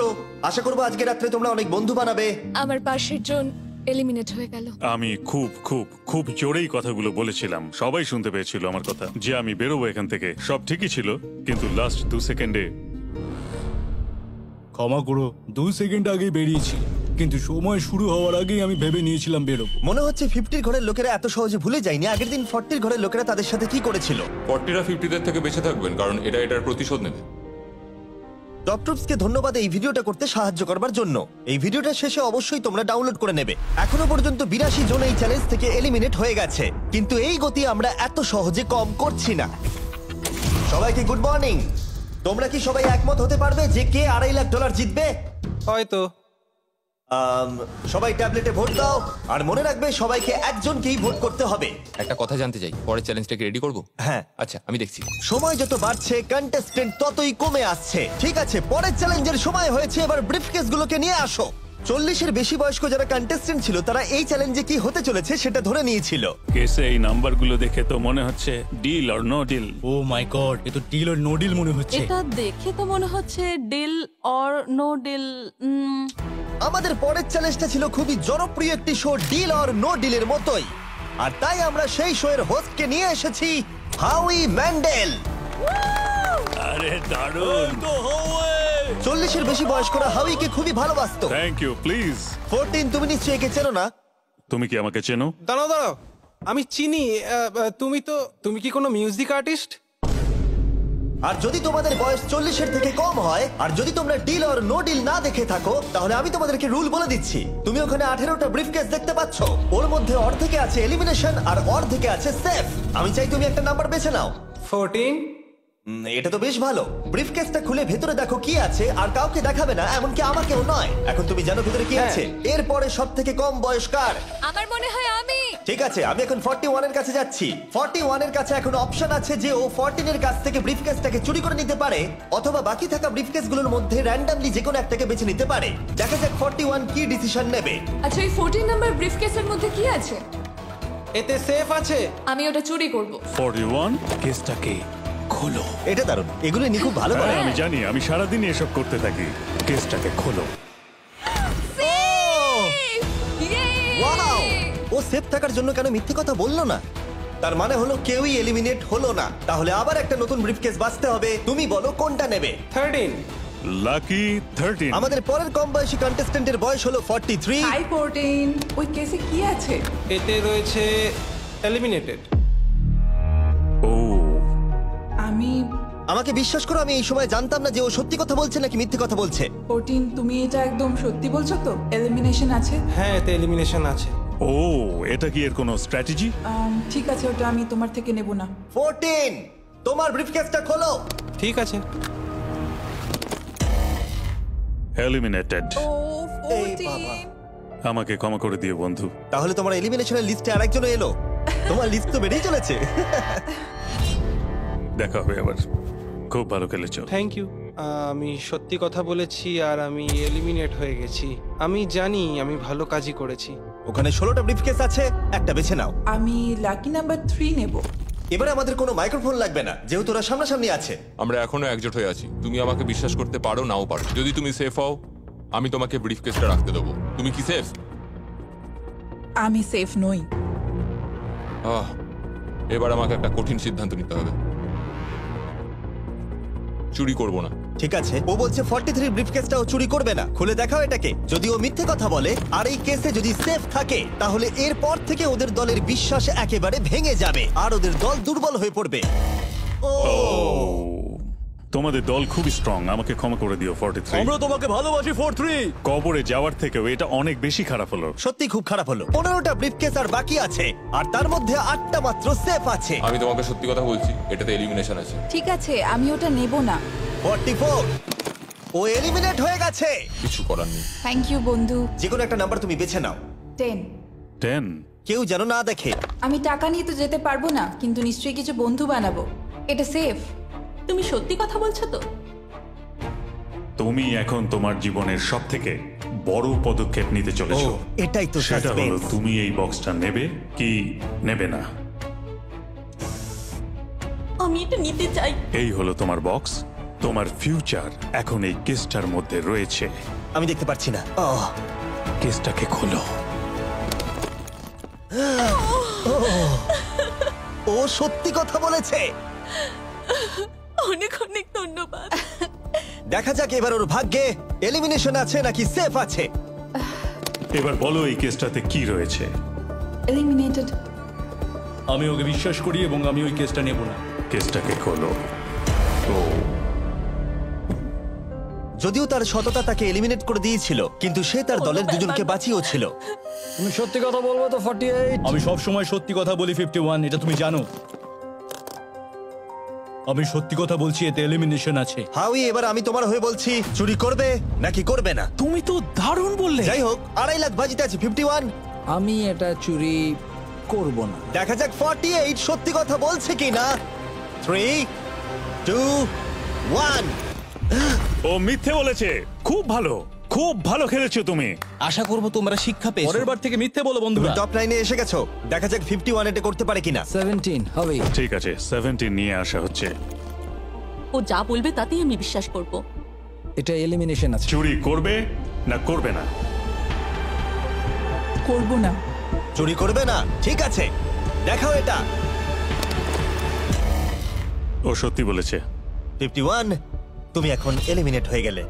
আশা করবো আজকে রাত্রে তোমরা অনেক বন্ধু বানাবে। আমার পাশের জন এলিমিনেট হয়ে গেল। আমি খুব খুব খুব জোরেই কথাগুলো বলেছিলাম, সবাই শুনতে পেয়েছিল আমার কথা, যে আমি বেরোবো এখান থেকে। সব ঠিকই ছিল, কিন্তু লাস্ট 2 সেকেন্ডে। ক্ষমা করো, 2 সেকেন্ড আগে বেরিয়েছি, কিন্তু সময় শুরু হওয়ার আগেই আমি ভেবে নিয়েছিলাম বেরোবো। মনে হচ্ছে 50 ঘরের লোকেরা এত সহজে ভুলে যায়নি আগের দিন 40 ঘরের লোকেরা তাদের সাথে কি করেছিল। 40রা 50দের থেকে বেঁচে থাকবেন, কারণ এটার প্রতিশোধ নেবে। টপ ট্রুপসকে ধন্যবাদ এই ভিডিওটা করতে সাহায্য করবার জন্য। এই ভিডিওটা শেষে অবশ্যই তোমরা ডাউনলোড করে নেবে। এখনো পর্যন্ত 82 জন এই চ্যালেঞ্জ থেকে এলিমিনেট হয়ে গেছে, কিন্তু এই গতি আমরা এত সহজে কম করছি না। সবাইকে গুড মর্নিং। তোমরা কি সবাই একমত হতে পারবে যে কে $2.5 লাখ জিতবে? হয়তো। সবাই ট্যাবলেটে ভোট দাও, আর মনে রাখবে সবাইকে একজনকেই ভোট করতে হবে। একটা কথা জানতে চাই, পরের চ্যালেঞ্জটাকে রেডি করব? হ্যাঁ। আচ্ছা, আমি দেখছি। সময় যত বাড়ছে কন্টেস্টেন্ট ততই কমে আসছে। ঠিক আছে, পরের চ্যালেঞ্জের সময় হয়েছে, এবার ব্রিফকেস গুলোকে নিয়ে আসো। 40-এর বেশি বয়স্ক যারা কন্টেস্টেন্ট ছিল তারা এই চ্যালেঞ্জে কি হতে চলেছে সেটা ধরে নিয়েছিল। কেসে এই নাম্বারগুলো দেখে তো মনে হচ্ছে deal or no deal. Oh my god, এ তো ডিল অর নো ডিল মনে হচ্ছে। এটা দেখে তো মনে হচ্ছে ডিল অর নো ডিল। আমাদের পরের চ্যালেঞ্জটা ছিল খুবই জনপ্রিয় একটি শো, ডিল অর নো ডিলের মতোই, আর তাই আমরা সেই শো এর হোস্টকে নিয়ে এসেছি, হাউই ম্যান্ডেল। আরে দারুণ। 40-এর বেশি বয়স্করা হাউইকে খুবই ভালোবাসতো। Thank you. প্লিজ 14, তুমি নিশ্চয়ই একে চেনো না? তুমি কি আমাকে চেনো? দাঁড়াও, আমি চিনি। তুমি কি কোনো মিউজিক আর্টিস্ট? আর যদি তোমাদের বয়স 40-এর থেকে কম হয়, আর যদি তোমরা ডিল অর নো ডিল না দেখে থাকো, তাহলে আমি তোমাদেরকে রুল বলে দিচ্ছি। তুমি ওখানে 18টা ব্রিফকেস দেখতে পাচ্ছ, ওর মধ্যে অর্ধেকে আছে এলিমিনেশন আর অর্ধেকে আছে সেফ। আমি চাই তুমি একটা নাম্বার বেছে নাও। 14। এটা তো বেশ ভালো। ব্রিফকেসটা খুলে ভেতরে দেখো কি আছে, আর কাউকে দেখাবে না, এমনকি আমাকেও নয়। এখন তুমি জানো ভেতরে কি আছে। এরপরে সব থেকে কম বয়স কার? আমার মনে হয় আমি। ঠিক আছে, আমি এখন 41 এর কাছে যাচ্ছি। 41 এর কাছে এখন অপশন আছে যে ও 14 এর কাছ থেকে ব্রিফকেসটাকে চুরি করে নিতে পারে, অথবা বাকি থাকা ব্রিফকেসগুলোর মধ্যে র্যান্ডমলি যে কোনো একটাকে বেছে নিতে পারে। দেখা যাক 41 কি ডিসিশন নেবে। আচ্ছা, এই 14 নাম্বার ব্রিফকেসের মধ্যে কি আছে? এতে সেফ আছে। আমি ওটা চুরি করব। 41 কেসটাকে খোলো। এটা দারুণ, এগুলো নি খুব ভালো করে। আমি জানি, আমি সারাদিন এসব করতে থাকি। কেসটাকে খোলো। ওয়াও, ও সেফ থাকার জন্য কেন মিথ্যে কথা বললো না? তার মানে হলো কেউই এলিমিনেট হলো না। তাহলে আবার একটা নতুন ব্রিফকেস বাছতে হবে। তুমি বলো কোনটা নেবে? 13। লাকি 13। আমাদের পরের কম বয়সী কন্টেস্ট্যান্টের বয়স হলো 43। হাই 14, ওই কেসে কি আছে? এতে রয়েছে এলিমিনেটেড। ও, আমাকে বিশ্বাস করো, আমি এই সময় জানতাম না যে ও সত্যি কথা বলছে নাকি মিথ্যে কথা বলছে। 14, তুমি এটা একদম সত্যি বলছো তো? এলিমিনেশন আছে? হ্যাঁ, এতে এলিমিনেশন আছে। ও, এটা কি এর কোনো স্ট্র্যাটেজি? ঠিক আছে, ওটা আমি তোমার থেকে নেব না। 14, তোমার ব্রিফকেসটা খোলো। ঠিক আছে। এলিমিনেটেড। ও, এই বাবা। আমাকে ক্ষমা করে দিও বন্ধু। তাহলে তোমার এলিমিনেশনের লিস্টে আরেকজন এলো। তোমার লিস্ট তো বেড়েই চলেছে। দেখা হবে আবার। খুব ভালো খেলেছো। Thank you. আমি সত্যি কথা বলেছি আর আমি এলিমিনেট হয়ে গেছি। আমি জানি আমি ভালো কাজই করেছি। ওখানে 16টা ব্রিফকেস আছে, একটা বেছে নাও। আমি লাকি নাম্বার 3 নেব। এবারে আমাদের কোনো মাইক্রোফোন লাগবে না, যেহেতু ওরা সামনাসামনি আছে। আমরা এখনো একজোট হয়ে আছি। তুমি আমাকে বিশ্বাস করতে পারো নাও পারো। যদি তুমি সেফ হও, আমি তোমাকে ব্রিফকেসটা রাখতে দেবো। তুমি কি সেফ? আমি সেফ নই। এবার আমাকে একটা কঠিন সিদ্ধান্ত নিতে হবে। চুরি করব না। ঠিক আছে, ও বলছে 43 ব্রিফকেসটাও চুরি করবে না। খুলে দেখাও এটাকে। যদি ও মিথ্যে কথা বলে আর এই কেসে যদি সেফ থাকে, তাহলে এরপর থেকে ওদের দলের বিশ্বাস একেবারে ভেঙে যাবে আর ওদের দল দুর্বল হয়ে পড়বে। ও, তোমাদের দল খুবই স্ট্রং, আমাকে ক্ষমা করে দিও 43। আমরা তোমাকে ভালোবাসি 43। কবরে যাওয়ার থেকেও এটা অনেক বেশি খারাপ হলো। সত্যি খুব খারাপ হলো। 15টা ব্রিফকেস আর বাকি আছে, আর তার মধ্যে 8টা মাত্র সেফ আছে। আমি তোমাকে সত্যি কথা বলছি, এটাতে এলিমিনেশন আছে। ঠিক আছে, আমি ওটা নেব না। 44 ও এলিমিনেট হয়ে গেছে। কিছু করার নেই। থ্যাংক ইউ বন্ধু। যে কোনো একটা নাম্বার তুমি বেছে নাও। 10। 10। কেউ যেন না দেখে। আমি টাকা নিয়ে তো যেতে পারবো না, কিন্তু নিশ্চয়ই কিছু বন্ধু বানাবো। এটা সেফ। তুমি সত্যি কথা বলছো তো? তুমি এখন তোমার জীবনের সবথেকে বড় পদক্ষেপ নিতে চলেছো। এটাই তো সেটা হলো সাসপেন্স। তুমি এই বক্সটা নেবে কি নেবে না। আমি এটা নিতে চাই। এই হলো তোমার বক্স। তোমার ফিউচার এখন এই কেসটার মধ্যে রয়েছে। আমি দেখতে পাচ্ছি না। কেসটাকে খোলো। ও সত্যি কথা বলেছে। অনেক অনেক ধন্যবাদ। দেখা যাক এবার ওর ভাগ্যে এলিমিনেশন আছে নাকি সেফ আছে। এবার বলো এই কেসটাতে কি রয়েছে। এলিমিনেটেড। আমি ওকে বিশ্বাস করি এবং আমি ওই কেসটা নেব না। কেসটাকে খোলো। ও যদিও তার সততা তাকে এলিমিনেট করে দিয়েছিল, কিন্তু সে তার দলের দুজনকে বাঁচিয়েও ছিল। তুমি সত্যি কথা বলবো তো 48? আমি সব সময় সত্যি কথা বলি 51, এটা তুমি জানো। আমি সত্যি কথা বলছি, এতে এলিমিনেশন আছে। হাউই, এবার আমি তোমার হয়ে বলছি, চুরি করবে নাকি করবে না? তুমি তো দারুণ বললে। যাই হোক, 2.5 লাখ বাজিতে আছে 51। আমি এটা চুরি করব না। দেখা যাক 48 সত্যি কথা বলছে কিনা। 3, 2, 1। ও মিথ্যে বলেছে। খুব ভালো, খুব ভালো খেলেছো তুমি। আশা করব তোমরা শিক্ষা পেয়েছো। পরের বার থেকে মিথ্যে বলো বন্ধুরা। টপ লাইনে এসে গেছো। দেখা যাক 51 এটা করতে পারে কিনা। 17 হবে। ঠিক আছে, 17 নিয়ে আসা হচ্ছে। ও যা বলবে তাতেই আমি বিশ্বাস করব। এটা এলিমিনেশন আছে। চুরি করবে না করবে না? করব না। চুরি করবে না? ঠিক আছে, দেখাও এটা। ও সত্যি বলেছে। 51, তুমি এখন এলিমিনেট হয়ে গেলে।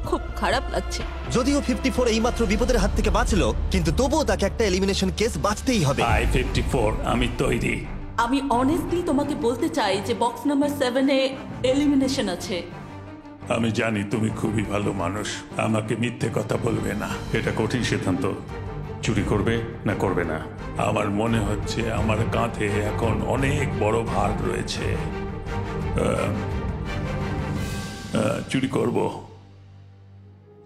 খুব খারাপ লাগছে। যদিও 54 এইমাত্র বিপদের হাত থেকে বাঁচলো, কিন্তু তবুও তাকে একটা এলিমিনেশন কেস বাঁচতেই হবে। I-54 আমি তৈরি। আমি অনেস্টলি তোমাকে বলতে চাই যে বক্স নাম্বার 7 এ এলিমিনেশন আছে। আমি জানি তুমি খুবই ভালো মানুষ, আমাকে মিথ্যে কথা বলবে না। এটা কঠিন সিদ্ধান্ত, চুরি করবে না করবে না। আমার মনে হচ্ছে আমার কাঁধে এখন অনেক বড় ভার রয়েছে। চুরি করব।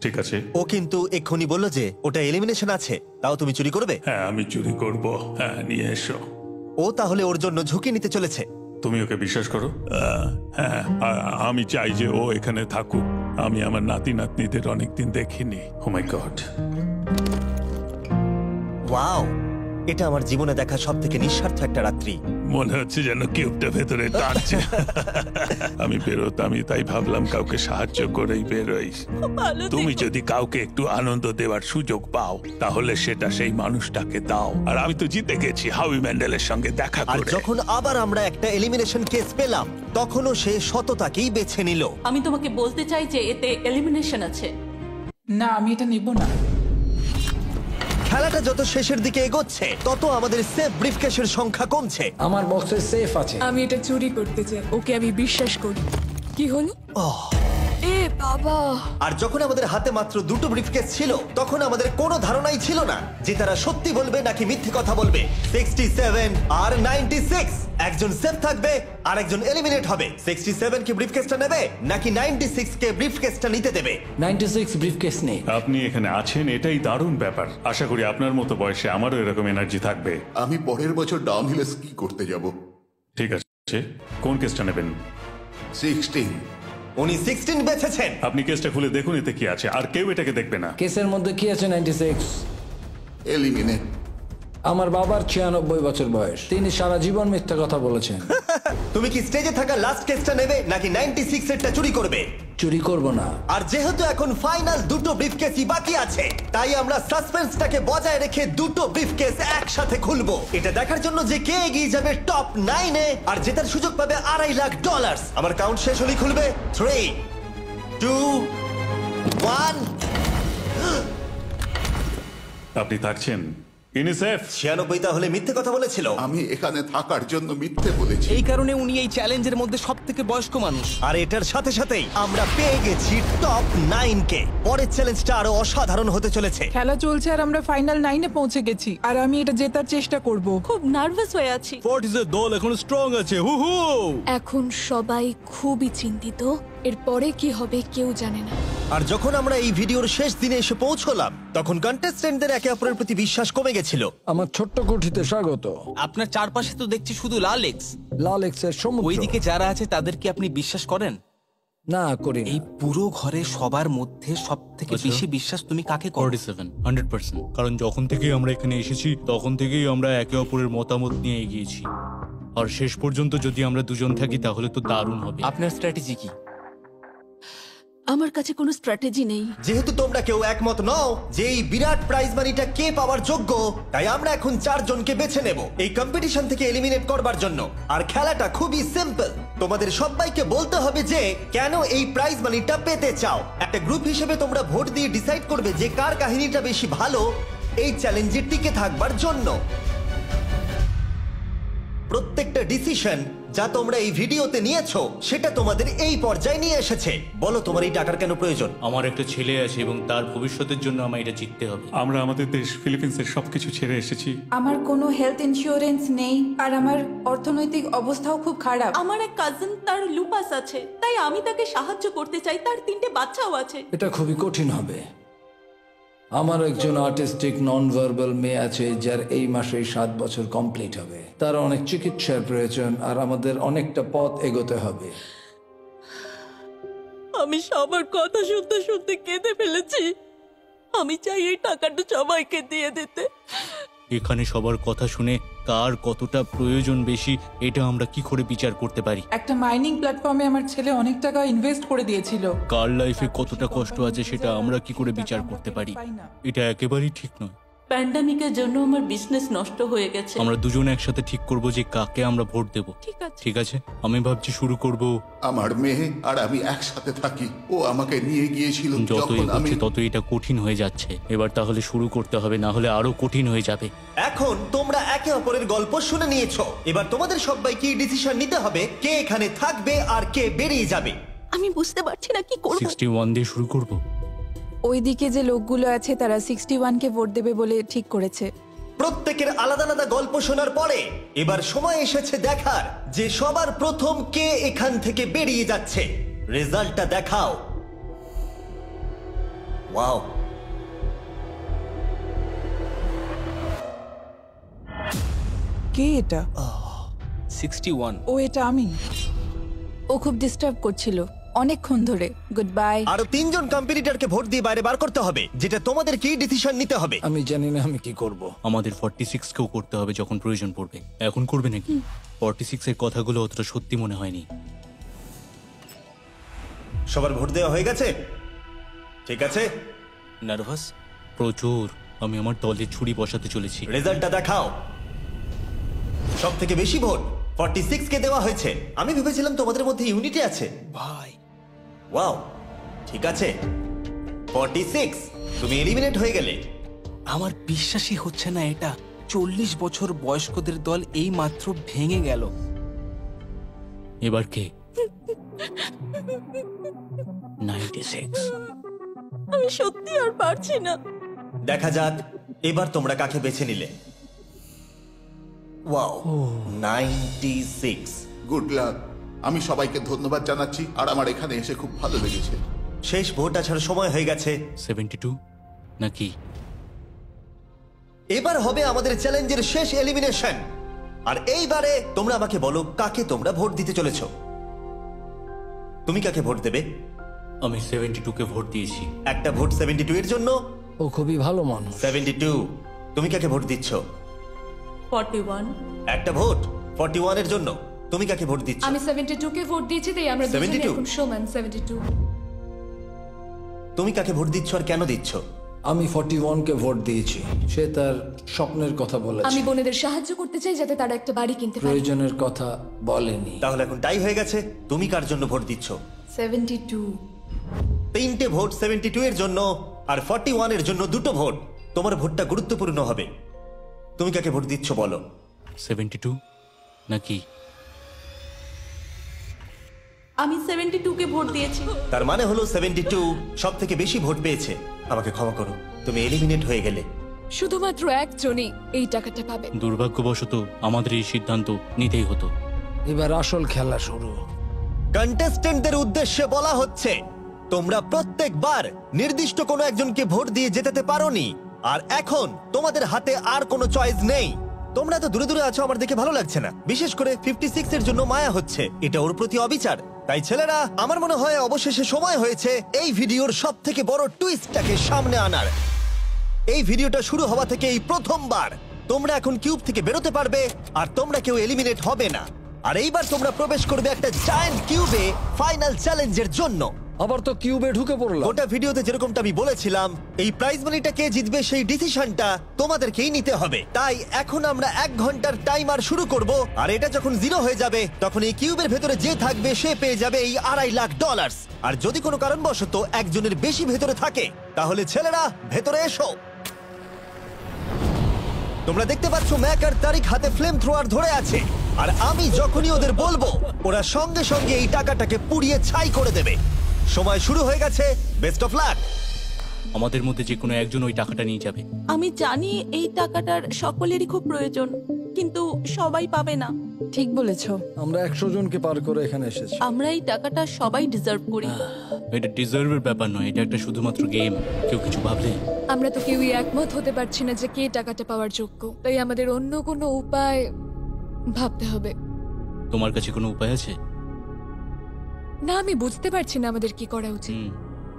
ঠিক আছে। ও কিন্তু এক্ষুনি বললো যে ওটা এলিমিনেশন আছে, তাও তুমি চুরি করবে? হ্যাঁ আমি চুরি করব। হ্যাঁ নিয়ে এসো। ও তাহলে ওর জন্য ঝুঁকি নিতে চলেছে। তুমি ওকে বিশ্বাস করো? হ্যাঁ, আমি চাই যে ও এখানে থাকুক। আমি আমার নাতি নাতনিদের অনেকদিন দেখিনি। ও মাই গড। ওয়াও, এটা আমার জীবনে দেখা সব থেকে নিঃস্বার্থ একটা রাত্রি। মনে হচ্ছে যেন কিউবটা ভেতরে টানছে। আমি বেরোতামই, তাই ভাবলাম কাউকে সাহায্য করেই বেরোই। তুমি যদি কাউকে একটু আনন্দ দেওয়ার সুযোগ পাও, তাহলে সেটা সেই মানুষটাকে দাও। আর আমি তো জিতে গেছি হাউই ম্যান্ডেলের সঙ্গে দেখা আর করে। যখন আবার আমরা একটা এলিমিনেশন কেস পেলাম, তখনও সে সততাকেই বেছে নিল। আমি তোমাকে বলতে চাই যে এতে এলিমিনেশন আছে। না, আমি এটা নেব না। খেলাটা যত শেষের দিকে এগোচ্ছে, তত আমাদের সেফ ব্রিফকেসের সংখ্যা কমছে। আমার বক্সে সেফ আছে। আমি এটা চুরি করতে চাই। ওকে আমি বিশ্বাস করি। কি হলো? এ বাবা! আর যখন আমাদের হাতে মাত্র 2টো ব্রিফকেস ছিল, তখন আমাদের কোনো ধারণাই ছিল না যে তারা সত্যি বলবে নাকি মিথ্যে কথা বলবে। 67 আর 96, একজন সেফ থাকবে আর একজন এলিমিনেট হবে। 67 কি ব্রিফকেসটা নেবে নাকি 96 কে ব্রিফকেসটা নিতে দেবে? 96 ব্রিফকেস নেই। আপনি এখানে আছেন, এটাই দারুণ ব্যাপার। আশা করি আপনার মতো বয়সে আমারও এরকম এনার্জি থাকবে। আমি পরের বছর ডাউন হিলে স্কি করতে যাব। ঠিক আছে, কোন কেসটা নেবেন? 16। উনি 16 বেছেছেন। আপনি কেসটা খুলে দেখুন এতে কি আছে, আর কেউ এটাকে দেখবে না। কেসের মধ্যে কি আছে? 96 এলিমিনেট। আমার বাবার 96 বছর বয়স, তিনি সারা জীবন মিথ্যা কথা বলেছেন। তুমি কি স্টেজে থাকা লাস্ট কেসটা নেবে নাকি 96 এরটা চুরি করবে? চুরি করব না। আর যেহেতু এখন ফাইনাল 2টো ব্রিফকেসই বাকি আছে, তাই আমরা সাসপেন্সটাকে বজায় রেখে 2টো ব্রিফকেস একসাথে খুলবো। এটা দেখার জন্য যে কে এগিয়ে যাবে টপ 9 এ আর জেতার সুযোগ পাবে $2.5 লাখ। আমার কাউন্ট শেষ হলেই খুলবে। 3, 2, 1। আপনি থাকছেন? ইউনিসেফ 96 তাহলে মিথ্যে কথা বলেছিল। আমি এখানে থাকার জন্য মিথ্যে বলেছি। এই কারণে উনি এই চ্যালেঞ্জের মধ্যে সব থেকে বয়স্ক মানুষ। আর এটার সাথে সাথেই আমরা পেয়ে গেছি টপ 9 কে। পরের চ্যালেঞ্জটা আরো অসাধারণ হতে চলেছে। খেলা চলছে আর আমরা ফাইনাল 9-এ পৌঁছে গেছি আর আমি এটা জেতার চেষ্টা করব। খুব নার্ভাস হয়ে আছি। ফর্টিসের দল এখন স্ট্রং আছে। হু হু। এখন সবাই খুবই চিন্তিত, এরপরে কি হবে কেউ জানে না। আর যখন আমরা এই ভিডিওর শেষ দিনে এসে পৌঁছলাম তখন কন্টেস্টেন্টদের একে অপরের প্রতি বিশ্বাস কমে গেছিল। আমার ছোট্ট কুঠিতে স্বাগত। আপনার চারপাশে তো দেখছি শুধু লাল এক্স। লাল এক্সের সমুদ্র। ওইদিকে যারা আছে তাদের কি আপনি বিশ্বাস করেন? না করি। এই পুরো ঘরে সবার মধ্যে সব থেকে বেশি বিশ্বাস তুমি কাকে করো? 47 100%। কারণ যখন থেকেই আমরা এখানে এসেছি তখন থেকেই আমরা একে অপরের মতামত নিয়ে এগিয়েছি। আর শেষ পর্যন্ত যদি আমরা দুজন থাকি তাহলে তো দারুণ হবে। আপনার স্ট্র্যাটেজি কি? আমার কাছে কোনো স্ট্র্যাটেজি নেই। যেহেতু তোমরা কেউ একমত নও যে এই বিরাট প্রাইজ মানিটা কে পাওয়ার যোগ্য, তাই আমরা এখন 4 জনকে বেছে নেব এই কম্পিটিশন থেকে এলিমিনেট করবার জন্য। আর খেলাটা খুবই সিম্পল। তোমাদের সবাইকে বলতে হবে যে কেন এই প্রাইজ মানিটা পেতে চাও। একটা গ্রুপ হিসেবে তোমরা ভোট দিয়ে ডিসাইড করবে যে কার কাহিনীটা বেশি ভালো এই চ্যালেঞ্জে টিকে থাকবার জন্য। প্রত্যেকটা ডিসিশন যা তোমরা এই ভিডিওতে নিয়েছো সেটা তোমাদের এই পর্যায়ে নিয়ে এসেছে। বলো তোমার এই টাকার কেন প্রয়োজন? আমার একটা ছেলে আছে এবং তার ভবিষ্যতের জন্য আমার এটা জিততে হবে। আমরা আমাদের দেশ ফিলিপিন্সের সবকিছু ছেড়ে এসেছি। আমার কোনো হেলথ ইন্স্যুরেন্স নেই আর আমার অর্থনৈতিক অবস্থাও খুব খারাপ। আমার এক কাজিন, তার লুপাস আছে, তাই আমি তাকে সাহায্য করতে চাই। তার 3টে বাচ্চাও আছে। এটা খুবই কঠিন হবে। আমার একজন আর্টিস্টিক নন ভার্বাল মেয়ে আছে যার এই মাসেই 7 বছর কমপ্লিট হবে। তার অনেক চিকিৎসার প্রয়োজন আর আমাদের অনেকটা পথ এগোতে হবে। আমি সবার কথা শুনতে শুনতে কেঁদে ফেলেছি। আমি চাই এই টাকাটা সবাইকে দিয়ে দিতে। এখানে সবার কথা শুনে কার কতটা প্রয়োজন বেশি এটা আমরা কি করে বিচার করতে পারি? একটা মাইনিং প্ল্যাটফর্মে আমার ছেলে অনেক টাকা ইনভেস্ট করে দিয়েছিল। কার লাইফে কতটা কষ্ট আছে সেটা আমরা কি করে বিচার করতে পারি? এটা একেবারেই ঠিক নয়। প্যান্ডামিকের জন্য আমার বিজনেস নষ্ট হয়ে গেছে। আমরা দুজন একসাথে ঠিক করব যে কাকে আমরা ভোট দেব। ঠিক আছে, আমি ভাবছি শুরু করব। আমার মেয়ে আর আমি একসাথে থাকি। ও আমাকে নিয়ে গিয়েছিল যত যখন আমি এগোচ্ছে তত এটা কঠিন হয়ে যাচ্ছে। এবার তাহলে শুরু করতে হবে, না হলে আরো কঠিন হয়ে যাবে। এখন তোমরা একে অপরের গল্প শুনে নিয়েছো। এবার তোমাদের সবাইকে ডিসিশন নিতে হবে কে এখানে থাকবে আর কে বেরিয়ে যাবে। আমি বুঝতে পারছি না কি করব। 61 দিয়ে শুরু করব। ওইদিকে যে লোকগুলো আছে তারা 61-কে ভোট দেবে বলে ঠিক করেছে। প্রত্যেকের আলাদা আলাদা গল্প শোনার পরে এবার সময় এসেছে দেখার যে সবার প্রথম কে এখান থেকে বেরিয়ে যাচ্ছে। রেজাল্টটা দেখাও। ওয়াও, কে এটা? 61। ও এটা আমি। ও খুব ডিস্টার্ব করছিল অনেকক্ষণ ধরে। Good bye. আরো 3 জন কম্পিটিটরকে ভোট দিয়ে বাইরে বার করতে হবে, যেটা তোমাদের কি ডিসিশন নিতে হবে। আমি জানি না আমি কি করব। আমাদের 46 কেও করতে হবে যখন প্রয়োজন পড়বে। এখন করবে নাকি? 46 এর কথাগুলো অতটা সত্যি মনে হয়নি। সবার ভোট দেওয়া হয়ে গেছে? ঠিক আছে। নার্ভাস? প্রচুর। আমি আমার দলে ছুরি বসাতে চলেছি। রেজাল্টটা দেখাও। সব থেকে বেশি ভোট 46 কে দেওয়া হয়েছে। আমি ভেবেছিলাম তোমাদের মধ্যে ইউনিটি আছে। ভাই ওয়াও, ঠিক আছে। 46, তুমি এলিমিনেট হয়ে গেলে। আমার বিশ্বাসই হচ্ছে না এটা। 40 বছর বয়স্কদের দল এই মাত্র ভেঙে গেল। এবার কে? 96। আমি সত্যি আর পারছি না। দেখা যাক এবার তোমরা কাকে বেছে নিলে। ওয়াও, 96। Good luck. আমি সবাইকে ধন্যবাদ জানাচ্ছি আর আমার এখানে এসে খুব ভালো লেগেছে। শেষ ভোট আসার সময় হয়ে গেছে। 72 নাকি? এবার হবে আমাদের চ্যালেঞ্জের শেষ এলিমিনেশন। আর এইবারে তোমরা আমাকে বলো কাকে তোমরা ভোট দিতে চলেছো। তুমি কাকে ভোট দেবে? আমি 72 কে ভোট দিয়েছি। একটা ভোট 72 এর জন্য। ও খুবই ভালো মানুষ। 72। তুমি কাকে ভোট দিচ্ছ? 41। একটা ভোট 41 এর জন্য। তুমি কাকে ভোট দিচ্ছ? আমি 72 কে ভোট দিয়েছি, তাই আমরা দুজনে 72? এখন সমান। 72। তুমি কাকে ভোট দিচ্ছ আর কেন দিচ্ছ? আমি 41-কে ভোট দিয়েছি। সে তার স্বপ্নের কথা বলেছে। আমি বোনেদের সাহায্য করতে চাই যাতে তারা একটা বাড়ি কিনতে পারে। প্রয়োজনের কথা বলেনি। তাহলে এখন টাই হয়ে গেছে। তুমি কার জন্য ভোট দিচ্ছ? 72। 3টে ভোট 72 এর জন্য আর 41 এর জন্য 2টো ভোট। তোমার ভোটটা গুরুত্বপূর্ণ হবে। তুমি কাকে ভোট দিচ্ছ বলো? 72 নাকি? আমি 72 কে ভোট দিয়েছি। তার মানে হলো 72 সব থেকে বেশি ভোট পেয়েছে। আমাকে ক্ষমা করো, তুমি এলিমিনেট হয়ে গেলে। শুধুমাত্র একজনই এই টাকাটা পাবে। দুর্ভাগ্যবশত আমাদের এই সিদ্ধান্ত নিতেই হতো। এবার আসল খেলা শুরু। কন্টেস্টেন্টদের উদ্দেশ্যে বলা হচ্ছে, তোমরা প্রত্যেকবার নির্দিষ্ট কোনো একজনকে ভোট দিয়ে জেতাতে পারোনি, আর এখন তোমাদের হাতে আর কোনো চয়েস নেই। তোমরা তো দূরে দূরে আছো, আমার দেখে ভালো লাগছে না। বিশেষ করে 56 এর জন্য মায়া হচ্ছে, এটা ওর প্রতি অবিচার। তাই ছেলেরা, আমার মনে হয় অবশেষে সময় হয়েছে এই ভিডিওর সব থেকে বড় টুইস্টটাকে সামনে আনার। এই ভিডিওটা শুরু হওয়া থেকে এই প্রথমবার তোমরা এখন কিউব থেকে বেরোতে পারবে, আর তোমরা কেউ এলিমিনেট হবে না। আর এইবার তোমরা প্রবেশ করবে একটা জায়ান্ট কিউবে ফাইনাল চ্যালেঞ্জের জন্য। আবার তো কিউবে ঢুকে পড়লাম। গোটা ভিডিওতে যেরকমটা আমি বলেছিলাম, এই প্রাইজ মানিটা কে জিতবে সেই ডিসিশনটা তোমাদেরকেই নিতে হবে। তাই এখন আমরা 1 ঘন্টার টাইমার শুরু করব, আর এটা যখন 0 হয়ে যাবে তখন এই কিউবের ভেতরে যে থাকবে সে পেয়ে যাবে এই $2.5 লাখ। আর যদি কোনো কারণবশত একজনের বেশি ভেতরে থাকে, তাহলে ছেলেরা ভেতরে এসো। তোমরা দেখতে পাচ্ছ ম্যাক আর তারিক হাতে ফ্লেম থ্রোয়ার ধরে আছে, আর আমি যখনই ওদের বলবো ওরা সঙ্গে সঙ্গে এই টাকাটাকে পুড়িয়ে ছাই করে দেবে। সময় শুরু হয়ে গেছে, বেস্ট অফ লাক। আমাদের মধ্যে যে কোনো একজন ওই টাকাটা নিয়ে যাবে। আমি জানি এই টাকাটার সকলেরই খুব প্রয়োজন, কিন্তু সবাই পাবে না। ঠিক বলেছো। আমরা 100 জনকে পার করে এখানে এসেছি। আমরা এই টাকাটা সবাই ডিজার্ভ করি। এটা ডিজার্ভের ব্যাপার নয়, এটা একটা শুধুমাত্র গেম। কেউ কিছু ভাবলে? আমরা তো কেউই একমত হতে পারছি না যে কে টাকাটা পাওয়ার যোগ্য, তাই আমাদের অন্য কোনো উপায় ভাবতে হবে। তোমার কাছে কোনো উপায় আছে? না, আমি বুঝতে পারছি না আমাদের কি করা উচিত।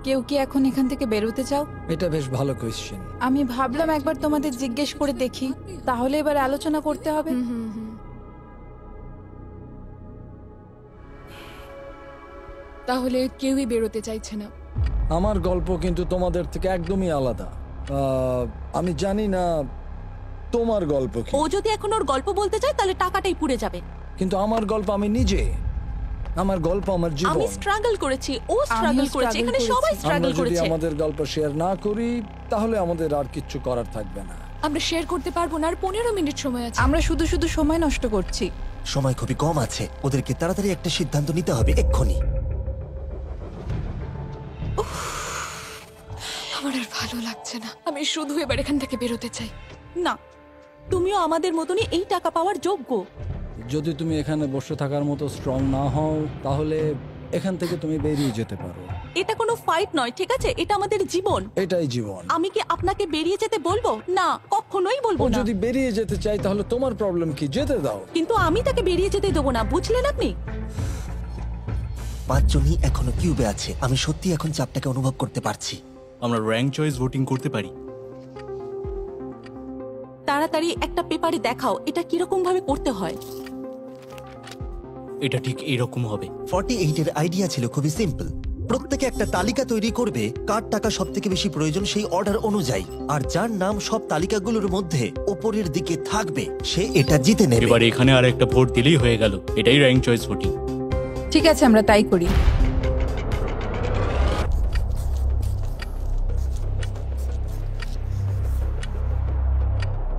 কেউ কি এখন এখান থেকে বেরোতে চাও? এটা বেশ ভালো কোয়েশ্চেন। আমি ভাবলাম একবার তোমাদের জিজ্ঞেস করে দেখি, তাহলে এবার আলোচনা করতে হবে। তাহলে কেউই বেরোতে চাইছে না। আমার গল্প কিন্তু তোমাদের থেকে একদমই আলাদা। আমি জানি না তোমার গল্প কি। ও যদি এখন ওর গল্প বলতে চায় তাহলে টাকাটাই পুড়ে যাবে। কিন্তু আমার গল্প আমি নিজে, আমার গল্প আমার জীবন। আমি স্ট্রাগল করেছি, ও স্ট্রাগল করেছে, এখানে সবাই স্ট্রাগল আমরা যদি করেছে। আমাদের গল্প শেয়ার না করি তাহলে আমাদের আর কিচ্ছু করার থাকবে না। আমরা শেয়ার করতে পারবো না, আর 15 মিনিট সময় আছে। আমরা শুধু শুধু সময় নষ্ট করছি। সময় খুবই কম আছে, ওদেরকে তাড়াতাড়ি একটা সিদ্ধান্ত নিতে হবে এক্ষুনি। আমার আর ভালো লাগছে না, আমি শুধু এবার এখান থেকে বেরোতে চাই। না, তুমিও আমাদের মতনই এই টাকা পাওয়ার যোগ্য। যদি তুমি এখানে বসে থাকার মতো স্ট্রং না হও তাহলে এখান থেকে তুমি বেরিয়ে যেতে পারো। এটা কোনো ফাইট নয়, ঠিক আছে? এটা আমাদের জীবন। এটাই জীবন। আমি কি আপনাকে বেরিয়ে যেতে বলবো? না, কখনোই বলবো না। যদি বেরিয়ে যেতে চাই তাহলে তোমার প্রবলেম কি? যেতে দাও। কিন্তু আমি তাকে বেরিয়ে যেতে দেবো না, বুঝলেন আপনি? 5 জনই এখনো কিউবে আছে। আমি সত্যি এখন চাপটাকে অনুভব করতে পারছি। আমরা র্যাঙ্ক চয়েস ভোটিং করতে পারি। তাড়াতাড়ি একটা পেপারে দেখাও এটা কিরকম ভাবে করতে হয়। এটা ঠিক এরকম হবে। 48 এর আইডিয়া ছিল খুবই সিম্পল। প্রত্যেকে একটা তালিকা তৈরি করবে, কার টাকা সব থেকে বেশি প্রয়োজন সেই অর্ডার অনুযায়ী, আর যার নাম সব তালিকাগুলোর মধ্যে ওপরের দিকে থাকবে সে এটা জিতে নেবে। এবার এখানে আর একটা ভোট দিলেই হয়ে গেল। এটাই র্যাঙ্ক চয়েস ভোটিং। ঠিক আছে, আমরা তাই করি।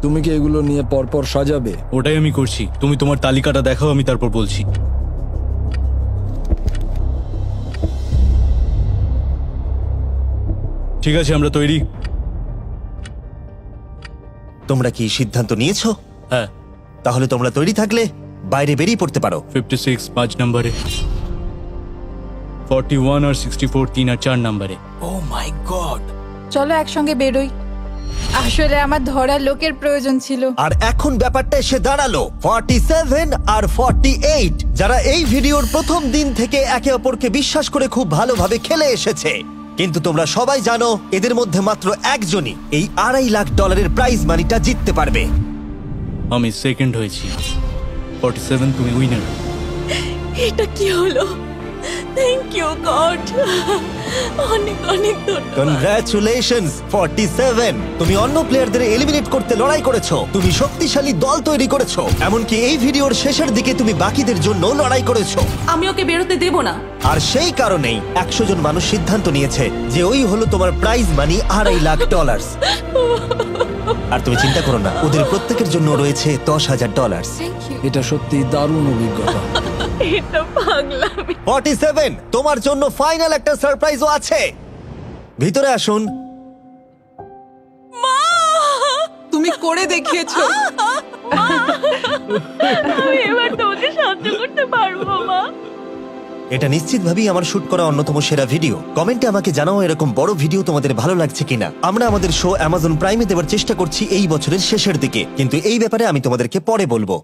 তুমি কি এগুলো নিয়ে পরপর সাজাবে? ওটাই আমি করছি। তুমি তোমার তালিকাটা দেখাও, আমি তারপর বলছি। ঠিক আছে, আমরা তৈরি। তোমরা কি সিদ্ধান্ত নিয়েছো? হ্যাঁ। তাহলে তোমরা তৈরি থাকলে বাইরে বেরিয়ে পড়তে পারো। 56 5 নম্বরে, 41 আর 64 3 আর 4 নম্বরে। ও মাই গড! চলো একসঙ্গে বেরোই। আসলে আমার ধরার লোকের প্রয়োজন ছিল। আর এখন ব্যাপারটা এসে দাঁড়ালো 47 আর 48, যারা এই ভিডিওর প্রথম দিন থেকে একে অপরকে বিশ্বাস করে খুব ভালোভাবে খেলে এসেছে। কিন্তু তোমরা সবাই জানো এদের মধ্যে মাত্র একজনই এই $2.5 লাখ প্রাইজ মানিটা জিততে পারবে। আমি সেকেন্ড হয়েছি। 47 তুমি উইনার। এটা কি হলো? থ্যাংক ইউ গড, অনেক অনেক ধন্যবাদ। কনগ্রাচুলেশনস 47, তুমি অন্য প্লেয়ারদের এলিমিনেট করতে লড়াই করেছো, তুমি শক্তিশালী দল তৈরি করেছো, এমনকি এই ভিডিওর শেষের দিকে তুমি বাকিদের জন্য লড়াই করেছো। আমি ওকে বেরোতে দেব না। আর সেই কারণেই 100 জন মানুষ সিদ্ধান্ত নিয়েছে যে ওই হলো তোমার প্রাইজ মানি $2.5 লাখ। আর তুমি চিন্তা করো না, ওদের প্রত্যেকের জন্য রয়েছে $10,000। Thank you. এটা সত্যি দারুণ অভিজ্ঞতা। এটা পাগলামি। 47, তোমার জন্য ফাইনাল একটা সারপ্রাইজও আছে। ভিতরে আসুন। তুমি করে দেখিয়েছো। আমি এবার তোমাকে সাহায্য করতে পারবো মা। এটা নিশ্চিতভাবেই আমার শুট করা অন্যতম সেরা ভিডিও। কমেন্টে আমাকে জানাও এরকম বড় ভিডিও তোমাদের ভালো লাগছে কিনা। আমরা আমাদের শো অ্যামাজন প্রাইমে দেওয়ার চেষ্টা করছি এই বছরের শেষের দিকে, কিন্তু এই ব্যাপারে আমি তোমাদেরকে পরে বলবো।